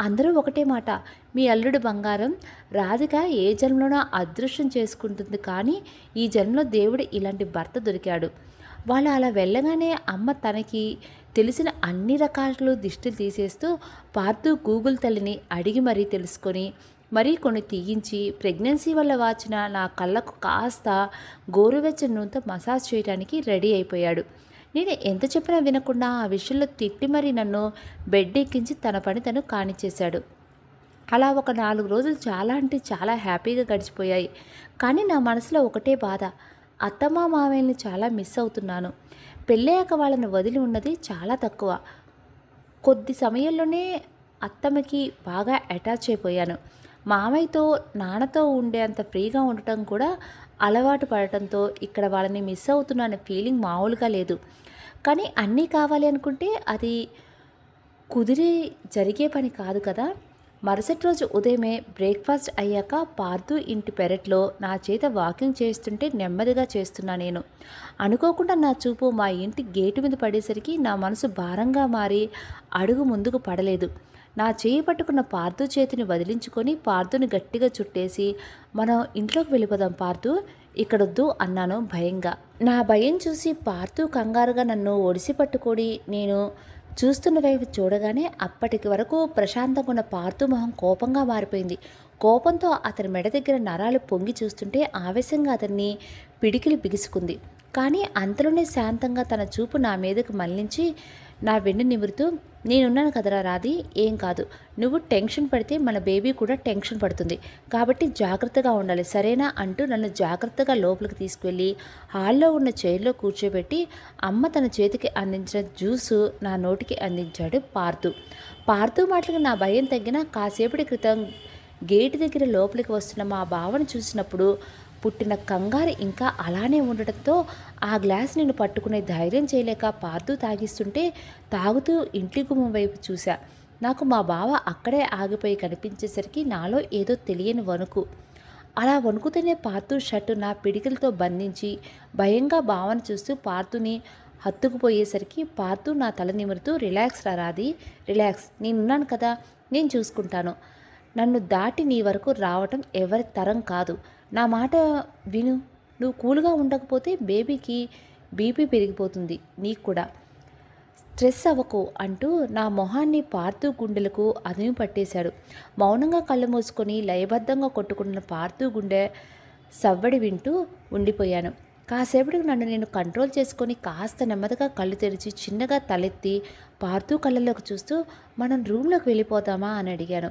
అందరూ ఒకటే మాట, మీ అల్లుడు బంగారం, రాధిక ఏ జన్మలోనో అదృష్టం చేసుకుంటుంది, కానీ ఈ జన్మలో దేవుడు ఇలాంటి భర్త దొరికాడు. వాళ్ళు అలా వెళ్ళగానే అమ్మ తనకి తెలిసిన అన్ని రకాలు దిష్టిలు తీసేస్తూ పార్థు గూగుల్ తల్లిని అడిగి మరీ తెలుసుకొని మరీ కొన్ని తీయించి ప్రెగ్నెన్సీ వల్ల వాచిన నా కళ్ళకు కాస్త గోరువెచ్చని నూనెతో మసాజ్ చేయడానికి రెడీ అయిపోయాడు. నేను ఎంత చెప్పినా వినకుండా ఆ విషయంలో తిట్టి మరీ నన్ను బెడ్ ఎక్కించి తన పని తను కానిచ్చేశాడు. అలా ఒక 4 రోజులు చాలా అంటే చాలా హ్యాపీగా గడిచిపోయాయి. కానీ నా మనసులో ఒకటే బాధ, అత్తమ్మ మామయ్యని చాలా మిస్ అవుతున్నాను. పెళ్ళయ్యాక వాళ్ళని వదిలి ఉన్నది చాలా తక్కువ. కొద్ది సమయంలోనే అత్తమ్మకి బాగా అటాచ్ అయిపోయాను. మామయ్యతో నాన్నతో ఉండే అంత ఫ్రీగా ఉండటం కూడా అలవాటు పడటంతో ఇక్కడ వాళ్ళని మిస్ అవుతున్నానే ఫీలింగ్ మామూలుగా లేదు. కానీ అన్నీ కావాలి అనుకుంటే అది కుదిరి జరిగే పని కాదు కదా. మరుసటి రోజు ఉదయమే బ్రేక్ఫాస్ట్ అయ్యాక పార్థు ఇంటి పెరట్లో నా చేత వాకింగ్ చేస్తుంటే నెమ్మదిగా చేస్తున్నా నేను. అనుకోకుండా నా చూపు మా ఇంటి గేటు మీద పడేసరికి నా మనసు భారంగా మారి అడుగు ముందుకు పడలేదు. నా చేయి పట్టుకున్న పార్థు చేతిని వదిలించుకొని పార్థుని గట్టిగా చుట్టేసి, మనం ఇంట్లోకి వెళ్ళిపోదాం పార్థు, ఇక్కడొద్దు అన్నాను భయంగా. నా భయం చూసి పార్థు కంగారుగా నన్ను ఒడిసి పట్టుకొని నేను చూస్తున్న వైపు చూడగానే అప్పటికి వరకు ప్రశాంతంగా ఉన్న పార్థు మొహం కోపంగా మారిపోయింది. కోపంతో అతని మెడ దగ్గర నరాలు పొంగి చూస్తుంటే ఆవేశంగా అతన్ని పిడికిలి బిగుసుకుంది. కానీ అంతలోనే శాంతంగా తన చూపు నా మీదకు మళ్లించి నా వెన్ను నిమురుతూ, నేనున్నాను కదరా రాధి, ఏం కాదు. నువ్వు టెన్షన్ పడితే మన బేబీ కూడా టెన్షన్ పడుతుంది, కాబట్టి జాగ్రత్తగా ఉండాలి సరేనా అంటూ నన్ను జాగ్రత్తగా లోపలికి తీసుకువెళ్ళి హాల్లో ఉన్న చైర్లో కూర్చోబెట్టి అమ్మ తన చేతికి అందించిన జ్యూసు నా నోటికి అందించాడు పార్థు. పార్థు మాటలకు నా భయం తగ్గిన కాసేపటి క్రితం గేటు దగ్గర లోపలికి వస్తున్న మా బావను చూసినప్పుడు పుట్టిన కంగారు ఇంకా అలానే ఉండటంతో ఆ గ్లాస్ నేను పట్టుకునే ధైర్యం చేయలేక పార్థు తాగిస్తుంటే తాగుతూ ఇంటి గుమ్మం వైపు చూశా. నాకు మా బావ అక్కడే ఆగిపోయి కనిపించేసరికి నాలో ఏదో తెలియని వణుకు. అలా వణుకుతూనే పార్థు షర్టు నా పిడికిలతో బంధించి భయంగా బావను చూస్తూ పార్థుని హత్తుకుపోయేసరికి పార్థు నా తల నిమురుతూ, రిలాక్స్ రా రాధి, రిలాక్స్, నేనున్నాను కదా, నేను చూసుకుంటాను. నన్ను దాటి నీ వరకు రావటం ఎవరి తరం కాదు. నా మాట విను. నువ్వు కూల్గా ఉండకపోతే బేబీకి బీపీ పెరిగిపోతుంది, నీకు కూడా. స్ట్రెస్ అవ్వకు అంటూ నా మొహాన్ని పార్థు గుండెలకు అదిమి పట్టేశాడు. మౌనంగా కళ్ళు మూసుకొని లయబద్ధంగా కొట్టుకున్న పార్థు గుండె సవ్వడి వింటూ ఉండిపోయాను. కాసేపటికి నన్ను నేను కంట్రోల్ చేసుకొని కాస్త నెమ్మదిగా కళ్ళు తెరిచి చిన్నగా తలెత్తి పార్థు కళ్ళలోకి చూస్తూ, మనం రూమ్లోకి వెళ్ళిపోతామా అని అడిగాను.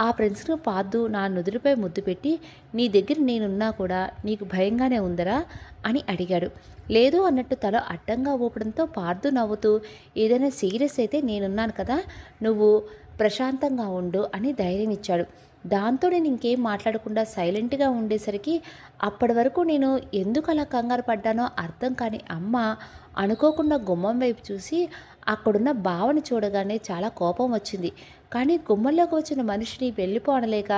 ఆ ప్రశ్నకు పార్థు నా నుదురుపై ముద్దు పెట్టి, నీ దగ్గర నేనున్నా కూడా నీకు భయంగానే ఉందరా అని అడిగాడు. లేదు అన్నట్టు తల అడ్డంగా ఊపడంతో పార్థు నవ్వుతూ, ఏదైనా సీరియస్ అయితే నేనున్నాను కదా, నువ్వు ప్రశాంతంగా ఉండు అని ధైర్యం ఇచ్చాడు. దాంతో నేను ఇంకేం మాట్లాడకుండా సైలెంట్గా ఉండేసరికి అప్పటి వరకు నేను ఎందుకు అలా కంగారు పడ్డానో అర్థం కాని అమ్మ అనుకోకుండా గుమ్మం వైపు చూసి అక్కడున్న బావని చూడగానే చాలా కోపం వచ్చింది. కానీ గుమ్మంలోకి వచ్చిన మనిషిని వెళ్ళిపోనలేక,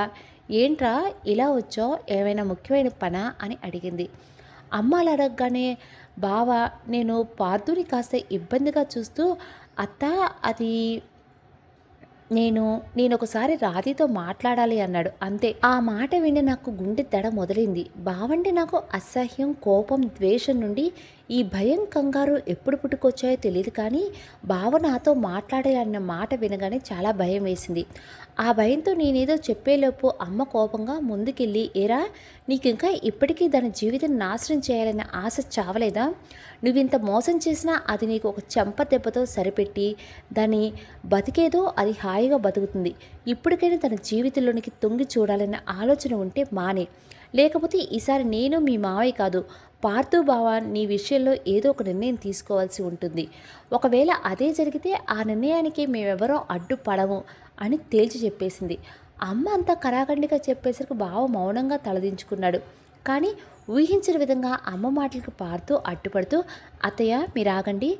ఏంట్రా ఇలా వచ్చో, ఏమైనా ముఖ్యమైన పనా అని అడిగింది. అమ్మ అలా అడగగానే బావ నేను పార్థుని కాస్త ఇబ్బందిగా చూస్తూ, అత్త అది నేను ఒకసారి రాధితో మాట్లాడాలి అన్నాడు. అంతే. ఆ మాట విని నాకు గుండె దడ మొదలైంది. బావంటే నాకు అసహ్యం, కోపం, ద్వేషం నుండి ఈ భయం కంగారు ఎప్పుడు పుట్టుకొచ్చాయో తెలియదు, కానీ బావ నాతో మాట్లాడే అన్న మాట వినగానే చాలా భయం వేసింది. ఆ భయంతో నేనేదో చెప్పేలోపు అమ్మ కోపంగా ముందుకెళ్ళి, ఏరా, నీకింకా ఇప్పటికీ దాని జీవితం నాశనం చేయాలనే ఆశ చావలేదా? నువ్వింత మోసం చేసినా అది నీకు ఒక చెంప దెబ్బతో సరిపెట్టి దాన్ని బతికేదో అది హాయిగా బతుకుతుంది. ఇప్పటికైనా తన జీవితంలోనికి తొంగి చూడాలనే ఆలోచన ఉంటే మానే. లేకపోతే ఈసారి నేను మీ మావయ్య కాదు, పార్థు బావ నీ విషయంలో ఏదో ఒక నిర్ణయం తీసుకోవాల్సి ఉంటుంది. ఒకవేళ అదే జరిగితే ఆ నిర్ణయానికి మేమెవరో అడ్డుపడము అని తేల్చి చెప్పేసింది. అమ్మ అంతా కరాఖండిగా చెప్పేసరికి బావ మౌనంగా తలదించుకున్నాడు. కానీ ఊహించిన విధంగా అమ్మ మాటలకు పార్థు అడ్డుపడుతూ, అత్తయ్య మీరు ఆగండి,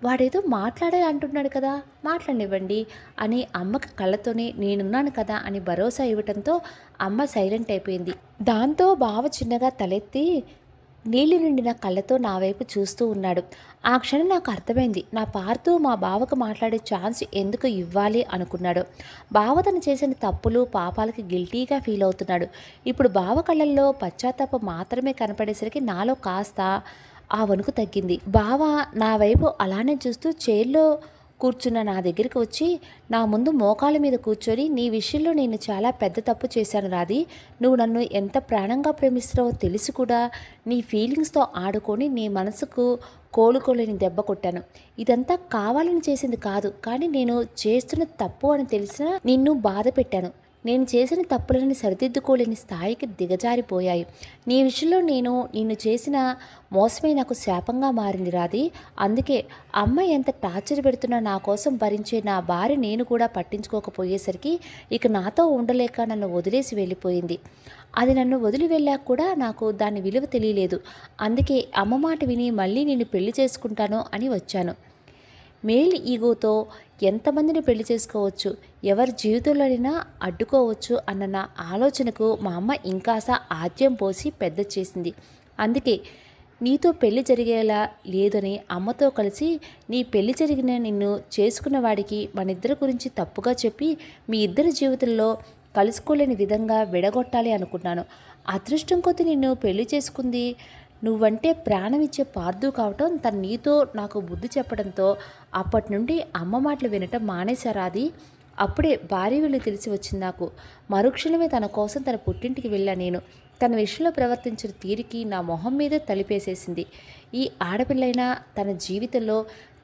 వాడేదో మాట్లాడాలి అంటున్నాడు కదా, మాట్లాడనివ్వండి అని అమ్మకి కళ్ళతోనే నేనున్నాను కదా అని భరోసా ఇవ్వటంతో అమ్మ సైలెంట్ అయిపోయింది. దాంతో బావ చిన్నగా తలెత్తి నీళ్లు నిండిన కళ్ళతో నా వైపు చూస్తూ ఉన్నాడు. ఆ క్షణం నాకు అర్థమైంది, నా పార్థు మా బావకు మాట్లాడే ఛాన్స్ ఎందుకు ఇవ్వాలి అనుకున్నాడు. బావ తను చేసిన తప్పులు పాపాలకి గిల్టీగా ఫీల్ అవుతున్నాడు. ఇప్పుడు బావ కళ్ళల్లో పశ్చాత్తాపం మాత్రమే కనపడేసరికి నాలో కాస్త ఆ వణుకు తగ్గింది. బావ నా వైపు అలానే చూస్తూ చైర్లో కూర్చున్న నా దగ్గరికి వచ్చి నా ముందు మోకాల మీద కూర్చొని, నీ విషయంలో నేను చాలా పెద్ద తప్పు చేశాను రాధి. నువ్వు నన్ను ఎంత ప్రాణంగా ప్రేమిస్తున్నావో తెలిసి కూడా నీ ఫీలింగ్స్తో ఆడుకొని నీ మనసుకు కోలుకోలేని దెబ్బ కొట్టాను. ఇదంతా కావాలని చేసింది కాదు, కానీ నేను చేస్తున్న తప్పు అని తెలిసినా నిన్ను బాధ పెట్టాను. నేను చేసిన తప్పులని సరిదిద్దుకోలేని స్థాయికి దిగజారిపోయాయి. నీ విషయంలో నేను నిన్ను చేసిన మోసమే నాకు శాపంగా మారింది రాధి. అందుకే అమ్మ ఎంత టార్చర్ పెడుతున్నా నా కోసం భరించే నా భార్య నేను కూడా పట్టించుకోకపోయేసరికి ఇక నాతో ఉండలేక నన్ను వదిలేసి వెళ్ళిపోయింది. అది నన్ను వదిలి వెళ్ళాక కూడా నాకు దాని విలువ తెలియలేదు. అందుకే అమ్మ మాట విని మళ్ళీ నేను పెళ్లి చేసుకుంటాను అని వచ్చాను. మేల్ ఈగోతో ఎంతమందిని పెళ్లి చేసుకోవచ్చు, ఎవరి జీవితంలోనైనా అడ్డుకోవచ్చు అన్న నా ఆలోచనకు మా అమ్మ ఇంకాస ఆద్యం పోసి పెద్ద చేసింది. అందుకే నీతో పెళ్లి జరిగేలా లేదని అమ్మతో కలిసి నీ పెళ్లి జరిగిన నిన్ను చేసుకున్న వాడికి మనిద్దరి గురించి తప్పుగా చెప్పి మీ ఇద్దరి జీవితంలో కలుసుకోలేని విధంగా విడగొట్టాలి అనుకున్నాను. అదృష్టం కొద్దీ నిన్ను పెళ్లి చేసుకుంది నువ్వంటే ప్రాణం ఇచ్చే పార్థు కావటం తను నీతో నాకు బుద్ధి చెప్పడంతో అప్పటి నుండి అమ్మ మాటలు వినటం మానేశారాది. అప్పుడే భార్య వీళ్ళు తెలిసి వచ్చింది నాకు. మరుక్షణమే తన కోసం తన పుట్టింటికి వెళ్ళా నేను. తన విషయంలో ప్రవర్తించిన తీరికి నా మొహం మీదే తలిపేసేసింది. ఈ ఆడపిల్లైనా తన జీవితంలో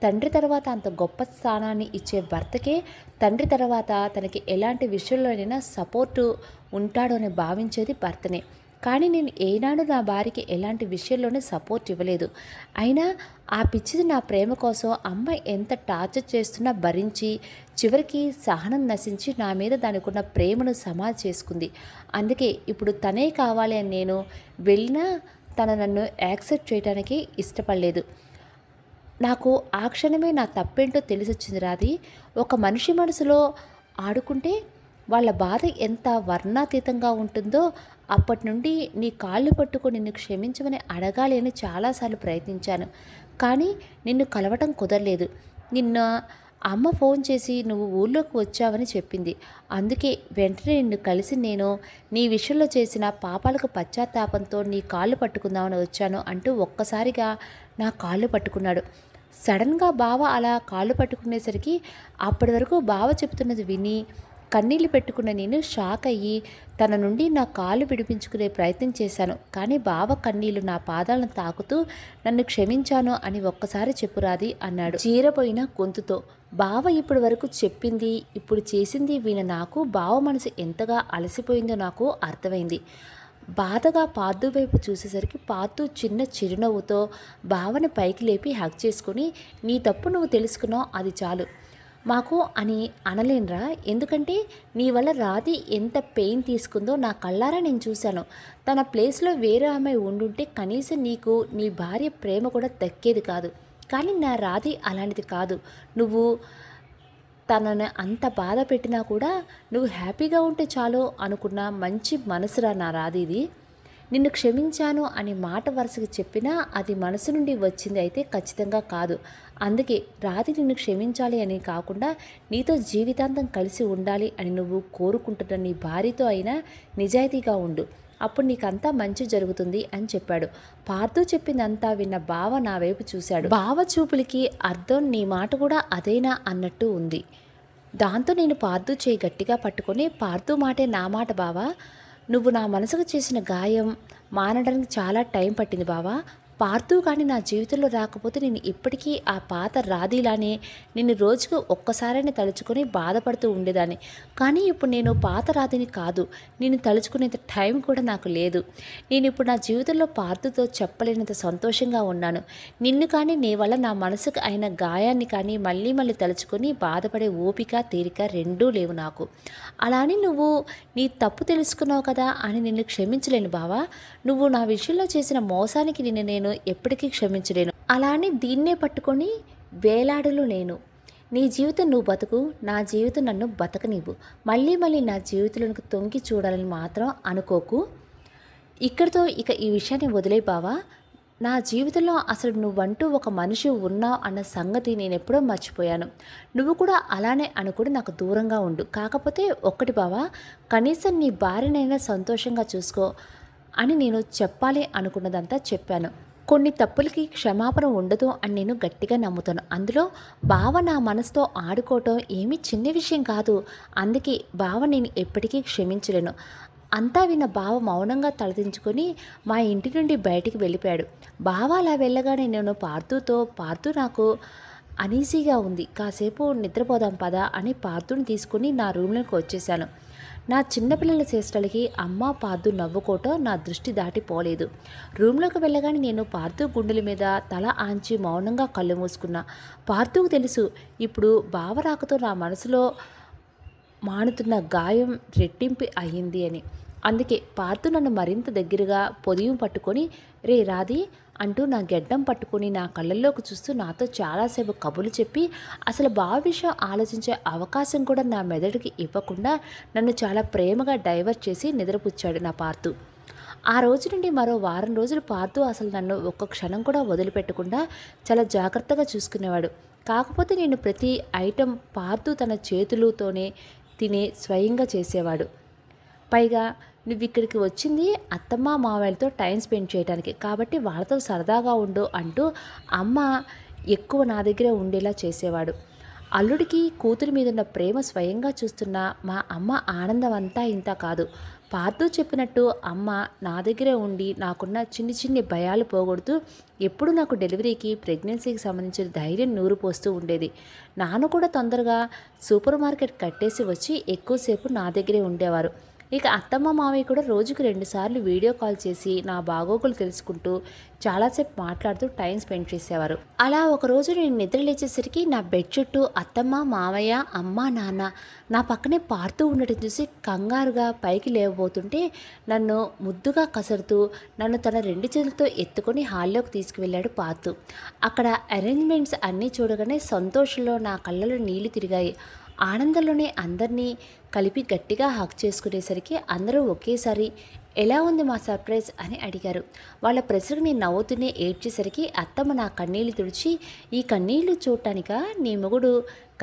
తండ్రి తర్వాత అంత గొప్ప స్థానాన్ని ఇచ్చే భర్తకే తండ్రి తర్వాత తనకి ఎలాంటి విషయంలోనైనా సపోర్టు ఉంటాడు అని భావించేది భర్తనే. కానీ నేను ఏనాడు నా భార్యకి ఎలాంటి విషయంలోనే సపోర్ట్ ఇవ్వలేదు. అయినా ఆ పిచ్చిది నా ప్రేమ కోసం అమ్మ ఎంత టార్చర్ చేస్తున్నా భరించి చివరికి సహనం నశించి నా మీద దానికున్న ప్రేమను సమాధి చేసుకుంది. అందుకే ఇప్పుడు తనే కావాలి అని నేను వెళ్ళినా తను నన్ను యాక్సెప్ట్ చేయడానికి ఇష్టపడలేదు. నాకు ఆ క్షణమే నా తప్పేంటో తెలిసొచ్చింది రాది. ఒక మనిషి మనసులో ఆడుకుంటే వాళ్ళ బాధ ఎంత వర్ణాతీతంగా ఉంటుందో అప్పటి నుండి నీ కాళ్ళు పట్టుకొని నిన్ను క్షమించమని అడగాలి అని చాలాసార్లు ప్రయత్నించాను. కానీ నిన్ను కలవటం కుదరలేదు. నిన్న అమ్మ ఫోన్ చేసి నువ్వు ఊళ్ళోకి వచ్చావని చెప్పింది. అందుకే వెంటనే నిన్ను కలిసి నేను నీ విషయంలో చేసిన పాపాలకు పశ్చాత్తాపంతో నీ కాళ్ళు పట్టుకుందామని వచ్చాను అంటూ ఒక్కసారిగా నా కాళ్ళు పట్టుకున్నాడు. సడన్గా బావ అలా కాళ్ళు పట్టుకునేసరికి అప్పటి వరకు బావ చెప్తున్నది విని కన్నీళ్లు పెట్టుకున్న నేను షాక్ అయ్యి తన నుండి నా కాళ్ళు విడిపించుకునే ప్రయత్నం చేశాను. కానీ బావ కన్నీళ్లు నా పాదాలను తాకుతూ నన్ను క్షమించాను అని ఒక్కసారి చెప్పురాది అన్నాడు చీరపోయిన గొంతుతో. బావ ఇప్పటి వరకు చెప్పింది ఇప్పుడు చేసింది విన నాకు బావ మనసు ఎంతగా అలసిపోయిందో నాకు అర్థమైంది. బాధగా పార్థు వైపు చూసేసరికి పార్థు చిన్న చిరునవ్వుతో బావని పైకి లేపి హగ్ చేసుకుని, నీ తప్పు నువ్వు తెలుసుకున్నావు, అది చాలు మాకు అని అనలేనురా. ఎందుకంటే నీ వల్ల రాధి ఎంత పెయిన్ తీసుకుందో నా కళ్ళారా నేను చూశాను. తన ప్లేస్లో వేరే అమ్మాయి ఉండుంటే కనీసం నీకు నీ భార్య ప్రేమ కూడా దక్కేది కాదు. కానీ నా రాధి అలాంటిది కాదు. నువ్వు తనని అంత బాధ పెట్టినా కూడా నువ్వు హ్యాపీగా ఉంటే చాలు అనుకున్న మంచి మనసురా నా రాధిది. నిన్ను క్షమించాను అని మాట వరుసగా చెప్పినా అది మనసు నుండి వచ్చింది అయితే ఖచ్చితంగా కాదు. అందుకే రాధి నిన్ను క్షమించాలి అని కాకుండా నీతో జీవితాంతం కలిసి ఉండాలి అని నువ్వు కోరుకుంటున్న నీ భార్యతో అయినా నిజాయితీగా ఉండు. అప్పుడు నీకంతా మంచి జరుగుతుంది అని చెప్పాడు. పార్థు చెప్పిందంతా విన్న బావ నా వైపు చూశాడు. బావ చూపులకి అర్థం నీ మాట కూడా అదేనా అన్నట్టు ఉంది. దాంతో నేను పార్థు చేయి గట్టిగా పట్టుకొని, పార్థు మాటే నా మాట బావా, నువ్వు నా మనసుకు చేసిన గాయం మానడానికి చాలా టైం పట్టింది బావా. పార్థు కానీ నా జీవితంలో రాకపోతే నేను ఇప్పటికీ ఆ పాత రాధీలానే నిన్ను రోజుకు ఒక్కసారైనా తలుచుకొని బాధపడుతూ ఉండేదాన్ని. కానీ ఇప్పుడు నేను పాత రాధిని కాదు. నేను తలుచుకునేంత టైం కూడా నాకు లేదు. నేను ఇప్పుడు నా జీవితంలో పార్థుతో చెప్పలేనంత సంతోషంగా ఉన్నాను. నిన్ను కానీ నీ వల్ల నా మనసుకు అయిన గాయాన్ని కానీ మళ్ళీ మళ్ళీ తలుచుకొని బాధపడే ఓపిక తీరిక రెండూ లేవు నాకు. అలా అని నువ్వు నీ తప్పు తెలుసుకున్నావు కదా అని నిన్ను క్షమించలేను బావా. నువ్వు నా విషయంలో చేసిన మోసానికి నేను ఎప్పటికీ క్షమించలేను. అలా అని దీన్నే పట్టుకొని వేలాడులు నేను. నీ జీవితం నువ్వు బతుకు, నా జీవితం నన్ను బతకనివ్వు. మళ్ళీ మళ్ళీ నా జీవితంలోకి తొంగి చూడాలని మాత్రం అనుకోకు. ఇక్కడితో ఇక ఈ విషయాన్ని వదిలే బావా. నా జీవితంలో అసలు నువ్వంటూ ఒక మనిషి ఉన్నావు అన్న సంగతి నేను ఎప్పుడో మర్చిపోయాను. నువ్వు కూడా అలానే అనుకుని నాకు దూరంగా ఉండు. కాకపోతే ఒక్కటి బావా, కనీసం నీ భార్యనైనా సంతోషంగా చూసుకో అని నేను చెప్పాలి అనుకున్నదంతా చెప్పాను. కొన్ని తప్పులకి క్షమాపణ ఉండదు అని నేను గట్టిగా నమ్ముతాను. అందులో బావ నా మనసుతో ఆడుకోవటం ఏమీ చిన్న విషయం కాదు. అందుకే బావ నేను ఎప్పటికీ క్షమించలేను. అంతా విన్న బావ మౌనంగా తలదించుకొని మా ఇంటి నుండి బయటికి వెళ్ళిపోయాడు. బావ అలా వెళ్ళగానే నేను పార్థు నాకు అనీజీగా ఉంది, కాసేపు నిద్రపోదాం పదా అని పార్థుని తీసుకుని నా రూమ్లోకి వచ్చేసాను. నా చిన్నపిల్లల చేష్టలకి అమ్మ పార్థు నవ్వుకోవటం నా దృష్టి దాటిపోలేదు. రూమ్లోకి వెళ్ళగానే నేను పార్థు గుండెల మీద తల ఆంచి మౌనంగా కళ్ళు మూసుకున్నా. పార్థుకు తెలుసు ఇప్పుడు బావ రాకతో నా మనసులో మానుతున్న గాయం రెట్టింపు అయ్యింది అని. అందుకే పార్థు నన్ను మరింత దగ్గరగా పొదియం పట్టుకొని, రే రాధి అంటూ నా గెడ్డం పట్టుకొని నా కళ్ళల్లోకి చూస్తూ నాతో చాలాసేపు కబుర్లు చెప్పి అసలు బావ విషయం ఆలోచించే అవకాశం కూడా నా మెదడుకి ఇవ్వకుండా నన్ను చాలా ప్రేమగా డైవర్ట్ చేసి నిద్రపుచ్చాడు నా పార్థు. ఆ రోజు నుండి మరో వారం రోజులు పార్థు అసలు నన్ను ఒక్క క్షణం కూడా వదిలిపెట్టకుండా చాలా జాగ్రత్తగా చూసుకునేవాడు. కాకపోతే నేను ప్రతి ఐటెం పార్థు తన చేతులతోనే తినే స్వయంగా చేసేవాడు. పైగా నువ్వు ఇక్కడికి వచ్చింది అత్తమ్మ మావయ్యలతో టైం స్పెండ్ చేయడానికి, కాబట్టి వాళ్ళతో సరదాగా ఉండు అంటూ అమ్మ ఎక్కువ నా దగ్గరే ఉండేలా చేసేవాడు. అల్లుడికి కూతురి మీదున్న ప్రేమ స్వయంగా చూస్తున్న మా అమ్మ ఆనందం అంతా ఇంత కాదు. పార్థు చెప్పినట్టు అమ్మ నా దగ్గరే ఉండి నాకున్న చిన్ని భయాలు పోగొడుతూ ఎప్పుడు నాకు డెలివరీకి ప్రెగ్నెన్సీకి సంబంధించిన ధైర్యం నూరు పోస్తూ ఉండేది. నాన్న కూడా తొందరగా సూపర్ మార్కెట్ కట్టేసి వచ్చి ఎక్కువసేపు నా దగ్గరే ఉండేవారు. ఇక అత్తమ్మ మావయ్య కూడా రోజుకు 2 సార్లు వీడియో కాల్ చేసి నా బాగోగులు తెలుసుకుంటూ చాలాసేపు మాట్లాడుతూ టైం స్పెండ్ చేసేవారు. అలా ఒకరోజు నేను నిద్ర లేచేసరికి నా బెడ్ చుట్టూ అత్తమ్మ మావయ్య అమ్మ నాన్న నా పక్కనే పార్థు ఉండటం చూసి కంగారుగా పైకి లేవబోతుంటే నన్ను ముద్దుగా కసరుతూ నన్ను తన 2 చేతులతో ఎత్తుకొని హాల్లోకి తీసుకువెళ్ళాడు పార్థు. అక్కడ అరేంజ్మెంట్స్ అన్నీ చూడగానే సంతోషంలో నా కళ్ళలో నీళ్లు తిరిగాయి. ఆనందంలోనే అందరినీ కలిపి గట్టిగా హగ్ చేసుకునేసరికి అందరూ ఒకేసారి ఎలా ఉంది మా సర్ప్రైజ్ అని అడిగారు. వాళ్ళ ప్రశ్నకు నేను నవ్వుతూనే ఏడ్చేసరికి అత్తమ్మ నా కన్నీళ్లు తుడిచి, ఈ కన్నీళ్లు చూడటానిక నీ మొగుడు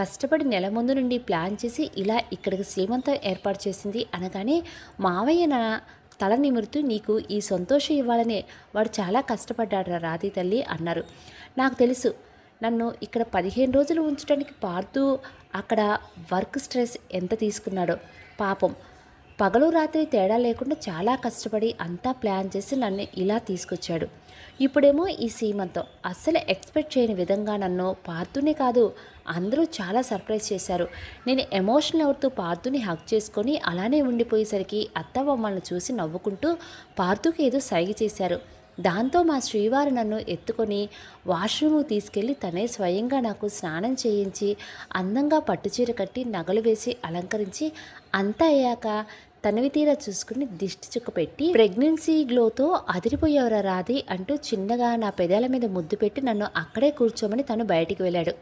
కష్టపడి నెల ముందు నుండి ప్లాన్ చేసి ఇలా ఇక్కడికి శ్రీమంతం ఏర్పాటు చేసింది అనగానే మావయ్య నా తల నిమురుతూ నీకు ఈ సంతోషం ఇవ్వాలనే వాడు చాలా కష్టపడ్డాడు రాధి తల్లి అన్నారు. నాకు తెలుసు నన్ను ఇక్కడ 15 రోజులు ఉంచడానికి పార్థు అక్కడ వర్క్ స్ట్రెస్ ఎంత తీసుకున్నాడో. పాపం పగలు రాత్రి తేడా లేకుండా చాలా కష్టపడి అంతా ప్లాన్ చేసి నన్ను ఇలా తీసుకొచ్చాడు. ఇప్పుడేమో ఈ సీమంతం అస్సలు ఎక్స్పెక్ట్ చేయని విధంగా నన్ను పార్థునే కాదు అందరూ చాలా సర్ప్రైజ్ చేశారు. నేను ఎమోషనల్ అవుతూ పార్థుని హగ్ చేసుకొని అలానే ఉండిపోయేసరికి అత్త మమ్మల్ని చూసి నవ్వుకుంటూ పార్థుకి ఏదో సైగ చేశారు. దాంతో మా శ్రీవారు నన్ను ఎత్తుకొని వాష్రూమ్కు తీసుకెళ్ళి తనే స్వయంగా నాకు స్నానం చేయించి అందంగా పట్టుచీర కట్టి నగలు వేసి అలంకరించి అంతా అయ్యాక తనివి తీరా చూసుకుని దిష్టి చుక్క పెట్టి ప్రెగ్నెన్సీ గ్లోతో అదిరిపోయేవరా రాధి అంటూ చిన్నగా నా పెదాల మీద ముద్దు పెట్టి నన్ను అక్కడే కూర్చోమని తను బయటికి వెళ్ళాడు.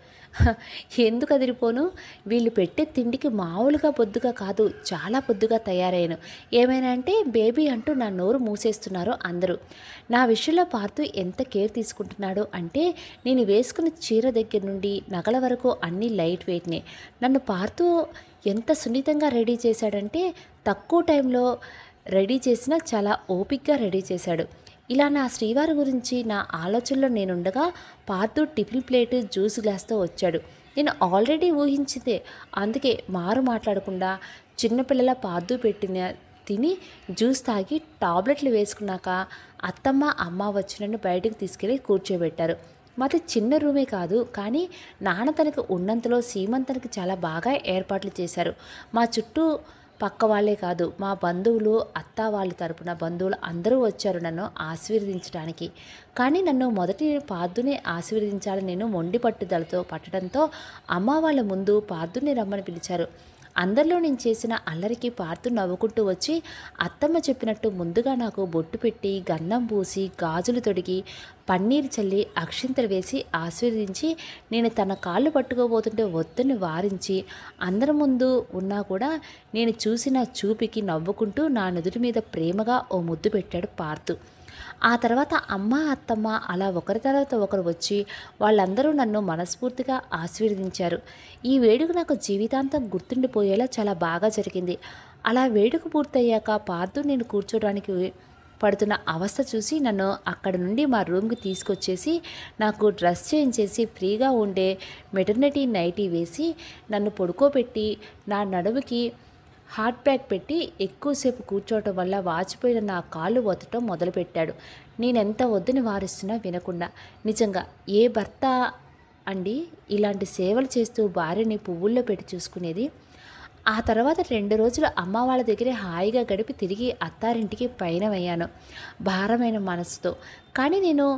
ఎందుకు అదిరిపోను, వీళ్ళు పెట్టే తిండికి మామూలుగా బొద్దుగా కాదు చాలా పొద్దుగా తయారయ్యాను. ఏమైనా అంటే బేబీ అంటూ నా నోరు మూసేస్తున్నారు అందరూ. నా విషయంలో పార్థు ఎంత కేర్ తీసుకుంటున్నాడు అంటే నేను వేసుకున్న చీర దగ్గర నుండి నగల వరకు అన్నీ లైట్ వెయిట్నే. నన్ను పార్థు ఎంత సున్నితంగా రెడీ చేశాడంటే తక్కువ టైంలో రెడీ చేసినా చాలా ఓపిక్గా రెడీ చేశాడు. ఇలా నా శ్రీవారి గురించి నా ఆలోచనలో నేనుండగా పార్థు టిఫిన్ ప్లేటు జ్యూస్ గ్లాస్తో వచ్చాడు. నేను ఆల్రెడీ ఊహించిందే, అందుకే మారు మాట్లాడకుండా చిన్నపిల్లల పార్థు పెట్టిన తిని జ్యూస్ తాగి టాబ్లెట్లు వేసుకున్నాక అత్తమ్మ అమ్మ వచ్చి నన్ను బయటకు తీసుకెళ్ళి కూర్చోబెట్టారు. మాది చిన్న రూమే కాదు, కానీ నాన్న తనకు ఉన్నంతలో సీమంతానికి చాలా బాగా ఏర్పాట్లు చేశారు. మా చుట్టూ పక్క వాళ్ళే కాదు, మా బంధువులు, అత్త వాళ్ళ తరపున బంధువులు అందరూ వచ్చారు నన్ను ఆశీర్వదించడానికి. కానీ నన్ను మొదటి పార్థుని ఆశీర్వదించాలని నేను మొండి పట్టుదలతో పట్టడంతో అమ్మ వాళ్ళ ముందు పార్థుని రమ్మని పిలిచారు. అందరిలో నేను చేసిన అల్లరికి పార్థు నవ్వుకుంటూ వచ్చి అత్తమ్మ చెప్పినట్టు ముందుగా నాకు బొట్టు పెట్టి గంధం పూసి గాజులు తొడిగి పన్నీరు చల్లి అక్షింతలు వేసి ఆశీర్వదించి నేను తన కాళ్ళు పట్టుకోబోతుంటే వద్దని వారించి అందరి ముందు ఉన్నా కూడా నేను చూసిన చూపికి నవ్వుకుంటూ నా నుదుటి మీద ప్రేమగా ఓ ముద్దు పెట్టాడు పార్థు. ఆ తర్వాత అమ్మ అత్తమ్మ అలా ఒకరి తర్వాత ఒకరు వచ్చి వాళ్ళందరూ నన్ను మనస్ఫూర్తిగా ఆశీర్వదించారు. ఈ వేడుక నాకు జీవితాంతం గుర్తుండిపోయేలా చాలా బాగా జరిగింది. అలా వేడుక పూర్తయ్యాక పార్థు నేను కూర్చోడానికి పడుతున్న అవస్థ చూసి నన్ను అక్కడి నుండి మా రూమ్కి తీసుకొచ్చేసి నాకు డ్రెస్ చేంజ్ చేసి ఫ్రీగా ఉండే మెటర్నిటీ నైటీ వేసి నన్ను పడుకోబెట్టి నా నడుముకి హాట్ ప్యాక్ పెట్టి ఎక్కువసేపు కూర్చోవటం వల్ల వాచిపోయిన నా కాళ్ళు వత్తటం మొదలుపెట్టాడు. నేనెంత వద్దని వారిస్తున్నా వినకుండా. నిజంగా ఏ భర్త అండి ఇలాంటి సేవలు చేస్తూ భార్యని పువ్వుల్లో పెట్టి చూసుకునేది? ఆ తర్వాత 2 రోజులు అమ్మ వాళ్ళ దగ్గరే హాయిగా గడిపి తిరిగి అత్తారింటికి పయనమయ్యాను భారమైన మనసుతో. కానీ నేను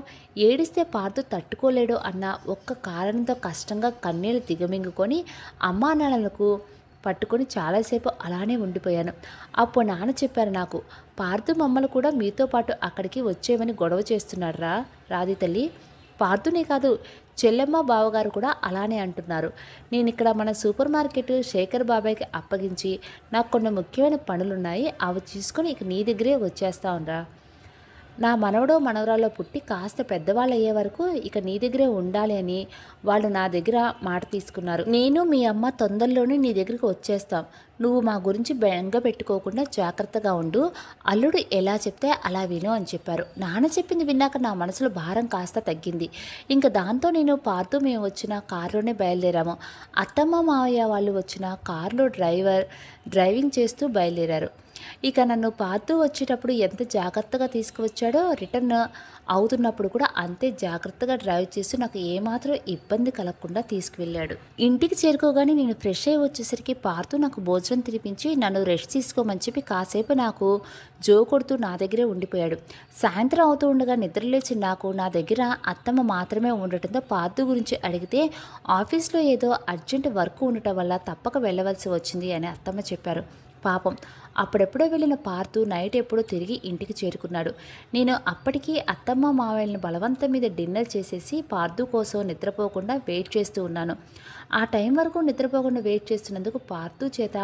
ఏడిస్తే పార్థు తట్టుకోలేడు అన్న ఒక్క కారణంతో కష్టంగా కన్నీళ్ళు దిగమింగుకొని అమ్మా నాన్నలకు పట్టుకొని చాలాసేపు అలానే ఉండిపోయాను. అప్పుడు నాన్న చెప్పారు నాకు, పార్థు మమ్మల్ని కూడా మీతో పాటు అక్కడికి వచ్చేవని గొడవ చేస్తున్నాడు రాధి తల్లి. పార్థునే కాదు, చెల్లెమ్మ బావగారు కూడా అలానే అంటున్నారు. నేను ఇక్కడ మన సూపర్ మార్కెట్ శేఖర్ బాబాయ్కి అప్పగించి నాకు కొన్ని ముఖ్యమైన పనులున్నాయి, అవి తీసుకొని ఇక నీ దగ్గరే వచ్చేస్తా ఉండరా. నా మనవడో మనవరాల్లో పుట్టి కాస్త పెద్దవాళ్ళు అయ్యే వరకు ఇక నీ దగ్గరే ఉండాలి అని వాళ్ళు నా దగ్గర మాట తీసుకున్నారు. నేను మీ అమ్మ తొందరలోనే నీ దగ్గరికి వచ్చేస్తాం. నువ్వు మా గురించి బెంగ పెట్టుకోకుండా జాగ్రత్తగా ఉండు. అల్లుడు ఎలా చెప్తే అలా విను అని చెప్పారు. నాన్న చెప్పింది విన్నాక నా మనసులో భారం కాస్త తగ్గింది. ఇంకా దాంతో నేను పార్థు మేము వచ్చిన కారులోనే బయలుదేరాము. అత్తమ్మ మావయ్య వాళ్ళు వచ్చిన కారులో డ్రైవింగ్ చేస్తూ బయలుదేరారు. ఇక నన్ను పార్థు వచ్చేటప్పుడు ఎంత జాగ్రత్తగా తీసుకువచ్చాడో రిటర్న్ అవుతున్నప్పుడు కూడా అంతే జాగ్రత్తగా డ్రైవ్ చేస్తూ నాకు ఏమాత్రం ఇబ్బంది కలగకుండా తీసుకువెళ్ళాడు. ఇంటికి చేరుకోగానే నేను ఫ్రెష్ అయ్యి వచ్చేసరికి పార్థు నాకు భోజనం తినిపించి నన్ను రెస్ట్ తీసుకోమని చెప్పి కాసేపు నాకు జో కొడుతూ నా దగ్గరే ఉండిపోయాడు. సాయంత్రం అవుతూ ఉండగా నిద్రలేచి నాకు నా దగ్గర అత్తమ్మ మాత్రమే ఉండటంతో పార్థు గురించి అడిగితే ఆఫీస్లో ఏదో అర్జెంట్ వర్క్ ఉండటం వల్ల తప్పక వెళ్ళవలసి వచ్చింది అని అత్తమ్మ చెప్పారు. పాపం అప్పుడెప్పుడో వెళ్ళిన పార్థు నైట్ ఎప్పుడో తిరిగి ఇంటికి చేరుకున్నాడు. నేను అప్పటికీ అత్తమ్మ మావయ్యలను బలవంతం మీద డిన్నర్ చేసేసి పార్థు కోసం నిద్రపోకుండా వెయిట్ చేస్తూ ఉన్నాను. ఆ టైం వరకు నిద్రపోకుండా వెయిట్ చేస్తున్నందుకు పార్థు చేత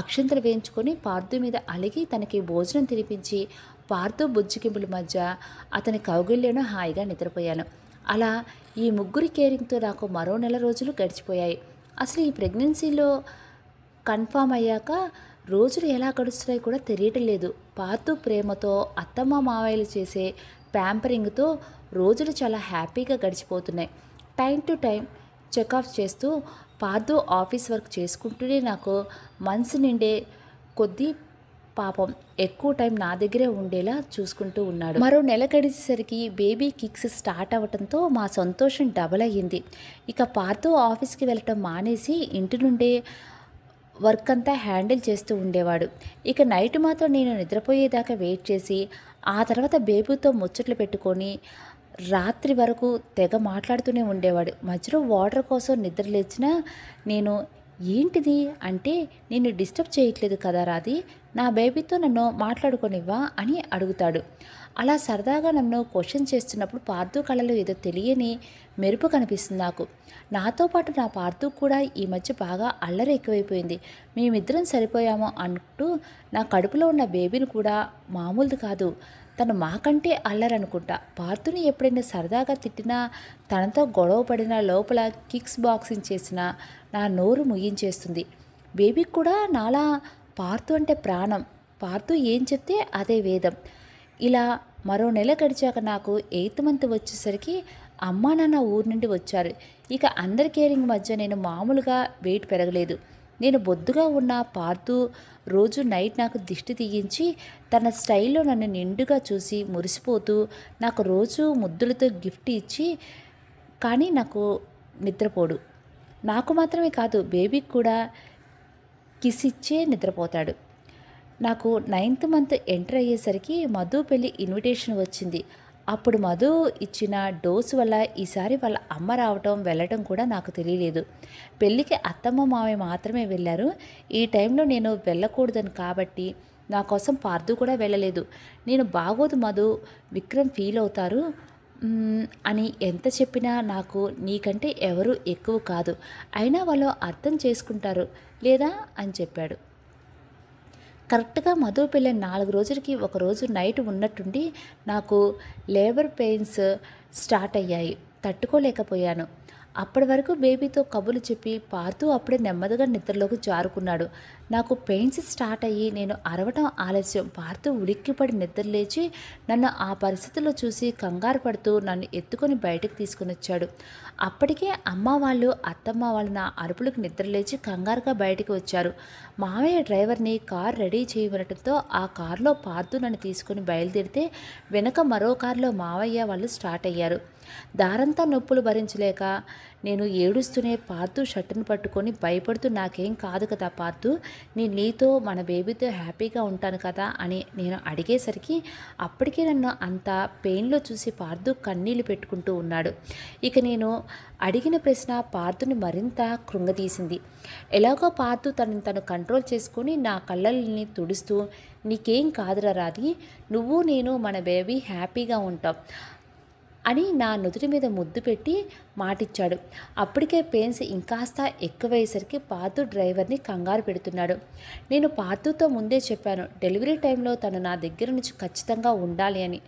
అక్షంతలు వేయించుకొని పార్థు మీద అలిగి తనకి భోజనం తినిపించి పార్థు బుజ్జికింపుల మధ్య అతని కౌగిళ్లను హాయిగా నిద్రపోయాను. అలా ఈ ముగ్గురి కేరింగ్తో నాకు మరో నెల రోజులు గడిచిపోయాయి. అసలు ఈ ప్రెగ్నెన్సీలో కన్ఫామ్ అయ్యాక రోజులు ఎలా గడుస్తున్నాయో కూడా తెలియటం లేదు. పార్థు ప్రేమతో అత్తమ్మ మావయ్యలు చేసే ప్యాంపరింగ్తో రోజులు చాలా హ్యాపీగా గడిచిపోతున్నాయి. టైం టు టైం చెకప్ చేస్తూ పార్థు ఆఫీస్ వర్క్ చేసుకుంటూనే నాకు మనసు నిండే కొద్దీ పాపం ఎక్కువ టైం నా దగ్గరే ఉండేలా చూసుకుంటూ ఉన్నాడు. మరో నెల గడిచేసరికి బేబీ కిక్స్ స్టార్ట్ అవ్వడంతో మా సంతోషం డబల్ అయ్యింది. ఇక పార్థు ఆఫీస్కి వెళ్ళటం మానేసి ఇంటి నుండే వర్క్ అంతా హ్యాండిల్ చేస్తూ ఉండేవాడు. ఇక నైట్ మాత్రం నేను నిద్రపోయేదాకా వెయిట్ చేసి ఆ తర్వాత బేబీతో ముచ్చట్లు పెట్టుకొని రాత్రి వరకు తెగ మాట్లాడుతూనే ఉండేవాడు. మధ్యలో వాటర్ కోసం నిద్ర లేచినా నేను ఏంటిది అంటే, నేను డిస్టర్బ్ చేయట్లేదు కదా రాది, నా బేబీతో నన్ను మాట్లాడుకోనివ్వా అని అడుగుతాడు. అలా సరదాగా నన్ను క్వశ్చన్ చేస్తున్నప్పుడు పార్థు కళ్ళలో ఏదో తెలియని మెరుపు కనిపిస్తుంది నాకు. నాతో పాటు నా పార్థు కూడా ఈ మధ్య బాగా అల్లరి ఎక్కువైపోయింది. మేమిద్దరం సరిపోయామో అంటూ నా కడుపులో ఉన్న బేబీని కూడా మామూలుది కాదు, తను మాకంటే అల్లరనుకుంటా. పార్థుని ఎప్పుడైనా సరదాగా తిట్టినా, తనతో గొడవ పడినా, లోపల కిక్స్ బాక్సింగ్ చేసినా నా నోరు ముగించేస్తుంది. బేబీకి కూడా నాలా పార్థు అంటే ప్రాణం. పార్థు ఏం చెప్తే అదే వేదం. ఇలా మరో నెల గడిచాక నాకు 8th మంత్ వచ్చేసరికి అమ్మా నాన్న ఊరు నుండి వచ్చారు. ఇక అందరి కేరింగ్ మధ్య నేను మామూలుగా వెయిట్ పెరగలేదు. నేను బొద్దుగా ఉన్న పార్థు రోజు నైట్ నాకు దిష్టి తీయించి తన స్టైల్లో నన్ను నిండుగా చూసి మురిసిపోతూ నాకు రోజు ముద్దులతో గిఫ్ట్ ఇచ్చి, కానీ నాకు నిద్రపోడు. నాకు మాత్రమే కాదు, బేబీకి కూడా కిస్ ఇచ్చే నిద్రపోతాడు. నాకు 9th మంత్ ఎంటర్ అయ్యేసరికి మధు పెళ్ళి ఇన్విటేషన్ వచ్చింది. అప్పుడు మధు ఇచ్చిన డోసు వల్ల ఈసారి వాళ్ళ అమ్మ రావటం వెళ్ళటం కూడా నాకు తెలియలేదు. పెళ్ళికి అత్తమ్మ మావయ్య మాత్రమే వెళ్ళారు. ఈ టైంలో నేను వెళ్ళకూడదని కాబట్టి నా కోసం పార్థు కూడా వెళ్ళలేదు. నేను బాగోదు మధు, విక్రమ్ ఫీల్ అవుతారు అని ఎంత చెప్పినా నాకు నీకంటే ఎవరు ఎక్కువ కాదు, అయినా వాళ్ళు అర్థం చేసుకుంటారు లేదా అని చెప్పాడు. కరెక్ట్గా మధు పెళ్ళి 4 రోజులకి ఒకరోజు నైట్ ఉన్నట్టుండి నాకు లేబర్ పెయిన్స్ స్టార్ట్ అయ్యాయి. తట్టుకోలేకపోయాను. అప్పటి వరకు బేబీతో కబుర్లు చెప్పి పార్థు అప్పుడే నెమ్మదిగా నిద్రలోకి జారుకున్నాడు. నాకు పెయిన్స్ స్టార్ట్ అయ్యి నేను అరవటం ఆలస్యం. పార్థు ఉలిక్కిపడి నిద్రలేచి నన్ను ఆ పరిస్థితుల్లో చూసి కంగారు పడుతూ నన్ను ఎత్తుకొని బయటకు తీసుకుని వచ్చాడు. అప్పటికే అమ్మ వాళ్ళు అత్తమ్మ వాళ్ళు నా అరుపులకు నిద్రలేచి కంగారుగా బయటికి వచ్చారు. మావయ్య డ్రైవర్ని కార్ రెడీ చేయమనటంతో ఆ కారులో పార్థు నన్ను తీసుకుని బయలుదేరితే వెనక మరో కారులో మావయ్య వాళ్ళు స్టార్ట్ అయ్యారు. దారంతా నొప్పులు భరించలేక నేను ఏడుస్తూనే పార్థు షర్టును పట్టుకొని భయపడుతూ నాకేం కాదు కదా పార్థు, నీతో మన బేబీతో హ్యాపీగా ఉంటాను కదా అని నేను అడిగేసరికి అప్పటికే నన్ను అంత పెయిన్లో చూసి పార్థు కన్నీళ్లు పెట్టుకుంటూ ఉన్నాడు. ఇక నేను అడిగిన ప్రశ్న పార్థుని మరింత కృంగతీసింది. ఎలాగో పార్థు తను కంట్రోల్ చేసుకుని నా కళ్ళని తుడుస్తూ నీకేం కాదురా రాధి, నువ్వు నేను మన బేబీ హ్యాపీగా ఉంటాం అని నా నుదుటి మీద ముద్దు పెట్టి మాటిచ్చాడు. అప్పటికే పెయిన్స్ ఇంకాస్త ఎక్కువయ్యేసరికి పార్థు డ్రైవర్ని కంగారు పెడుతున్నాడు. నేను పార్థుతో ముందే చెప్పాను, డెలివరీ టైంలో తను నా దగ్గర నుంచి ఖచ్చితంగా ఉండాలి అని.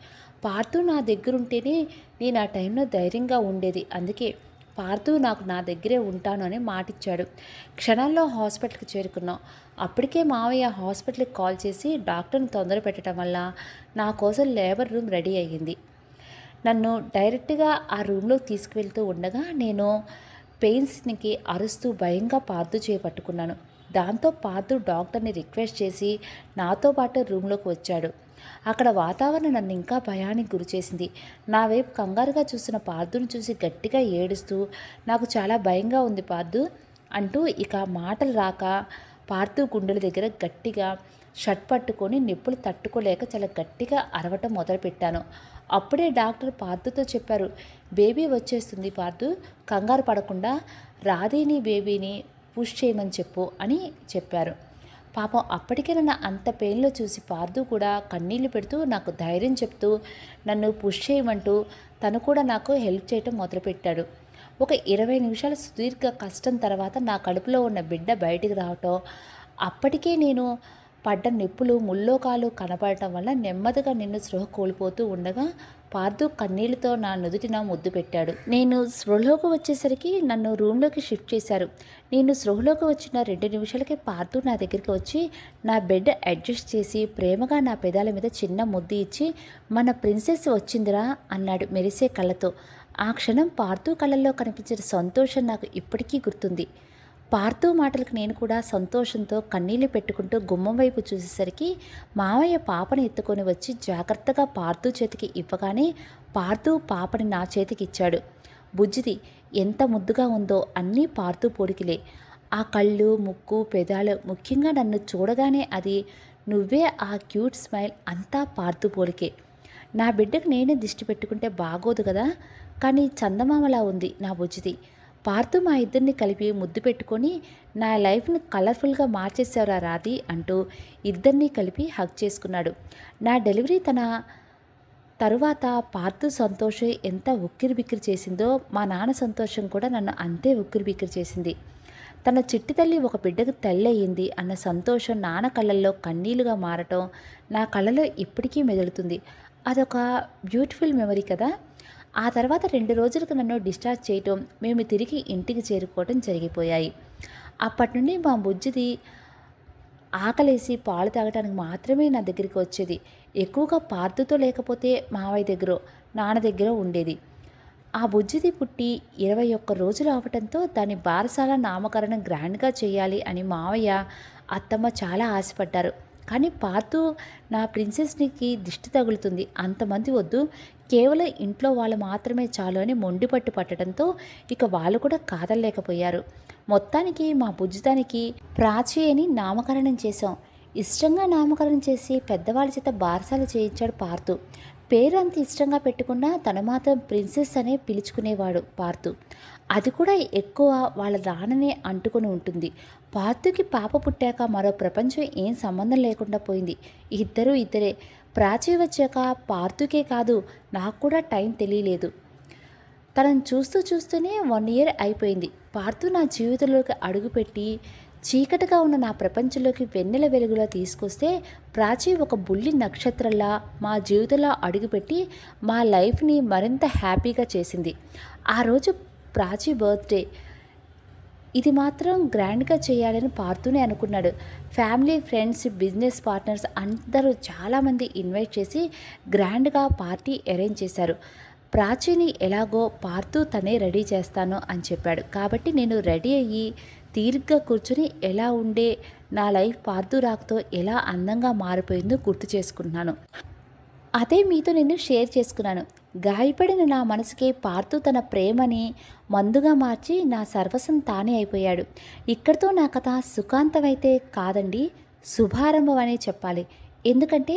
పార్థు నా దగ్గరుంటేనే నేను ఆ టైంలో ధైర్యంగా ఉండేది. అందుకే పార్థు నా దగ్గరే ఉంటాను అని మాటిచ్చాడు. క్షణాల్లో హాస్పిటల్కి చేరుకున్నాం. అప్పటికే మావయ్య హాస్పిటల్కి కాల్ చేసి డాక్టర్ని తొందర పెట్టడం వల్ల నా కోసం లేబర్ రూమ్ రెడీ అయ్యింది. నన్ను డైరెక్ట్గా ఆ రూమ్లోకి తీసుకువెళ్తూ ఉండగా నేను పెయిన్స్కి అరుస్తూ భయంగా పార్థు చేపట్టుకున్నాను. దాంతో పార్థు డాక్టర్ని రిక్వెస్ట్ చేసి నాతో పాటు రూమ్లోకి వచ్చాడు. అక్కడ వాతావరణం నన్ను ఇంకా భయానికి గురిచేసింది. నా వైపు కంగారుగా చూసిన పార్థుని చూసి గట్టిగా ఏడుస్తూ నాకు చాలా భయంగా ఉంది పార్థు అంటూ ఇక మాటలు రాక పార్థు గుండెల దగ్గర గట్టిగా షర్ట్ పట్టుకొని నొప్పులు తట్టుకోలేక చాలా గట్టిగా అరవటం మొదలుపెట్టాను. అప్పుడే డాక్టర్ పార్థుతో చెప్పారు, బేబీ వచ్చేస్తుంది పార్థు, కంగారు పడకుండా రాధీని బేబీని పుష్ చేయమని చెప్పు అని చెప్పారు. పాపం అప్పటికే నన్ను అంత పెయిన్లో చూసి పార్థు కూడా కన్నీళ్లు పెడుతూ నాకు ధైర్యం చెప్తూ నన్ను పుష్ చేయమంటూ తను కూడా నాకు హెల్ప్ చేయటం మొదలుపెట్టాడు. ఒక 20 నిమిషాల సుదీర్ఘ కష్టం తర్వాత నా కడుపులో ఉన్న బిడ్డ బయటికి రావటం, అప్పటికే నేను పడ్డ నొప్పులు ముల్లోకాలు కనపడటం వల్ల నెమ్మదిగా నిన్ను స్పృహ కోల్పోతూ ఉండగా పార్థు కన్నీళ్లతో నా నుదుటిన ముద్దు పెట్టాడు. నేను స్పృహలోకి వచ్చేసరికి నన్ను రూమ్లోకి షిఫ్ట్ చేశారు. నేను స్పృహలోకి వచ్చిన 2 నిమిషాలకే పార్థు నా దగ్గరికి వచ్చి నా బెడ్ అడ్జస్ట్ చేసి ప్రేమగా నా పెదాల మీద చిన్న ముద్దు ఇచ్చి మన ప్రిన్సెస్ వచ్చిందిరా అన్నాడు మెరిసే కళ్ళతో. ఆ క్షణం పార్థు కళ్ళల్లో కనిపించిన సంతోషం నాకు ఇప్పటికీ గుర్తుంది. పార్థు మాటలకు నేను కూడా సంతోషంతో కన్నీళ్లు పెట్టుకుంటూ గుమ్మం వైపు చూసేసరికి మావయ్య పాపని ఎత్తుకొని వచ్చి జాగ్రత్తగా పార్థు చేతికి ఇవ్వగానే పార్థు పాపని నా చేతికి ఇచ్చాడు. బుజ్జిది ఎంత ముద్దుగా ఉందో, అన్నీ పార్థు పొడికిలే. ఆ కళ్ళు, ముక్కు, పెదాలు, ముఖ్యంగా నన్ను చూడగానే అది నువ్వే ఆ క్యూట్ స్మైల్ అంతా పార్థు పోలికే. నా బిడ్డకు నేనే దిష్టి పెట్టుకుంటే బాగోదు కదా, కానీ చందమామలా ఉంది నా బుజ్జిది. పార్థు మా ఇద్దరిని కలిపి ముద్దు పెట్టుకొని నా లైఫ్ని కలర్ఫుల్గా మార్చేశారా రాధి అంటూ ఇద్దరినీ కలిపి హగ్ చేసుకున్నాడు. నా డెలివరీ తరువాత పార్థు సంతోషం ఎంత ఉక్కిరిబిక్కిరి చేసిందో మా నాన్న సంతోషం కూడా నన్ను అంతే ఉక్కిరిబిక్కిరి చేసింది. తన చిట్టి తల్లి ఒక బిడ్డకు తల్లి అయ్యింది అన్న సంతోషం నాన్న కళ్ళల్లో కన్నీలుగా మారటం నా కళ్ళలో ఇప్పటికీ మెదులుతుంది. అదొక బ్యూటిఫుల్ మెమరీ కదా. ఆ తర్వాత 2 రోజులకు నన్ను డిశ్చార్జ్ చేయటం, మేము తిరిగి ఇంటికి చేరుకోవటం జరిగిపోయాయి. అప్పటి నుండి మా బుజ్జిది ఆకలేసి పాలు తాగడానికి మాత్రమే నా దగ్గరికి వచ్చేది. ఎక్కువగా పార్థుతో లేకపోతే మావయ్య దగ్గర, నాన్న దగ్గర ఉండేది. ఆ బుజ్జిది పుట్టి 21 రోజులు అవటంతో దాని బారసాల నామకరణం గ్రాండ్గా చేయాలి అని మావయ్య, అత్తమ్మ చాలా ఆశపడ్డారు. కానీ పార్థు నా ప్రిన్సెస్నికి దిష్టి తగులుతుంది, అంతమంది వద్దు, కేవలం ఇంట్లో వాళ్ళు మాత్రమే చాలు అని మొండిపట్టు పట్టడంతో ఇక వాళ్ళు కూడా కాదనలేకపోయారు. మొత్తానికి మా బుజ్జిదానికి ప్రాచి అని నామకరణం చేశాం. ఇష్టంగా నామకరణం చేసి పెద్దవాళ్ళ చేత బారసాలు చేయించాడు పార్థు. పేరు అంత ఇష్టంగా పెట్టుకున్నా తను మాత్రం ప్రిన్సెస్ అనే పిలుచుకునేవాడు పార్థు. అది కూడా ఎక్కువ వాళ్ళ నాన్ననే అంటుకొని ఉంటుంది. పార్థుకి పాప పుట్టాక మరో ప్రపంచం ఏం సంబంధం లేకుండా పోయింది. ఇద్దరు ఇద్దరే. ప్రాచి వచ్చాక పార్థుకే కాదు నాకు కూడా టైం తెలియలేదు. తనను చూస్తూ చూస్తూనే 1 ఇయర్ అయిపోయింది. పార్థు నా జీవితంలోకి అడుగుపెట్టి చీకటిగా ఉన్న నా ప్రపంచంలోకి వెన్నెల వెలుగులో తీసుకొస్తే ప్రాచి ఒక బుల్లి నక్షత్రంలా మా జీవితంలో అడుగుపెట్టి మా లైఫ్ని మరింత హ్యాపీగా చేసింది. ఆ రోజు ప్రాచి బర్త్డే. ఇది మాత్రం గ్రాండ్గా చేయాలని పార్థునే అనుకున్నాడు. ఫ్యామిలీ, ఫ్రెండ్స్, బిజినెస్ పార్ట్నర్స్ అందరూ చాలామంది ఇన్వైట్ చేసి గ్రాండ్గా పార్టీ అరేంజ్ చేశారు. ప్రాచీని ఎలాగో పార్థు తనే రెడీ చేస్తాను అని చెప్పాడు. కాబట్టి నేను రెడీ అయ్యి తీరిగ్గా కూర్చొని ఎలా ఉండే నా లైఫ్ పార్థు రాకతో ఎలా అందంగా మారిపోయిందో గుర్తు చేసుకున్నాను. అదే మీతో నేను షేర్ చేసుకున్నాను. గాయపడిన నా మనసుకి పార్థు తన ప్రేమని మందుగా మార్చి నా సర్వస్వం తానే అయిపోయాడు. ఇక్కడితో నా కథ సుఖాంతమైతే కాదండి, శుభారంభం అనే చెప్పాలి. ఎందుకంటే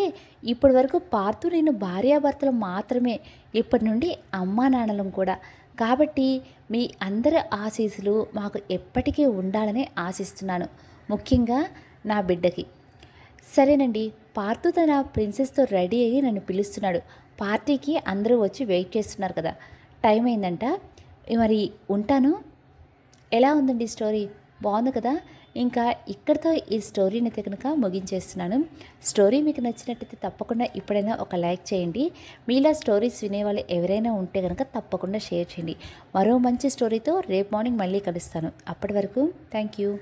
ఇప్పటి వరకు పార్థు నేను భార్యాభర్తలు మాత్రమే, ఇప్పటి నుండి అమ్మా నాన్నలం కూడా. కాబట్టి మీ అందరి ఆశీస్సులు మాకు ఎప్పటికీ ఉండాలని ఆశిస్తున్నాను, ముఖ్యంగా నా బిడ్డకి. సరేనండి, పార్థు తన ప్రిన్సెస్తో రెడీ అయ్యి నన్ను పిలుస్తున్నాడు. పార్టీకి అందరూ వచ్చి వెయిట్ చేస్తున్నారు కదా, టైం అయిందంట. మరి ఉంటాను. ఎలా ఉందండి స్టోరీ? బాగుంది కదా. ఇంకా ఇక్కడితో ఈ స్టోరీని అయితే కనుక ముగించేస్తున్నాను. స్టోరీ మీకు నచ్చినట్టయితే తప్పకుండా ఇప్పుడైనా ఒక లైక్ చేయండి. మీలా స్టోరీస్ వినేవాళ్ళు ఎవరైనా ఉంటే కనుక తప్పకుండా షేర్ చేయండి. మరో మంచి స్టోరీతో రేపు మార్నింగ్ మళ్ళీ కలుస్తాను. అప్పటి వరకు థ్యాంక్ యూ.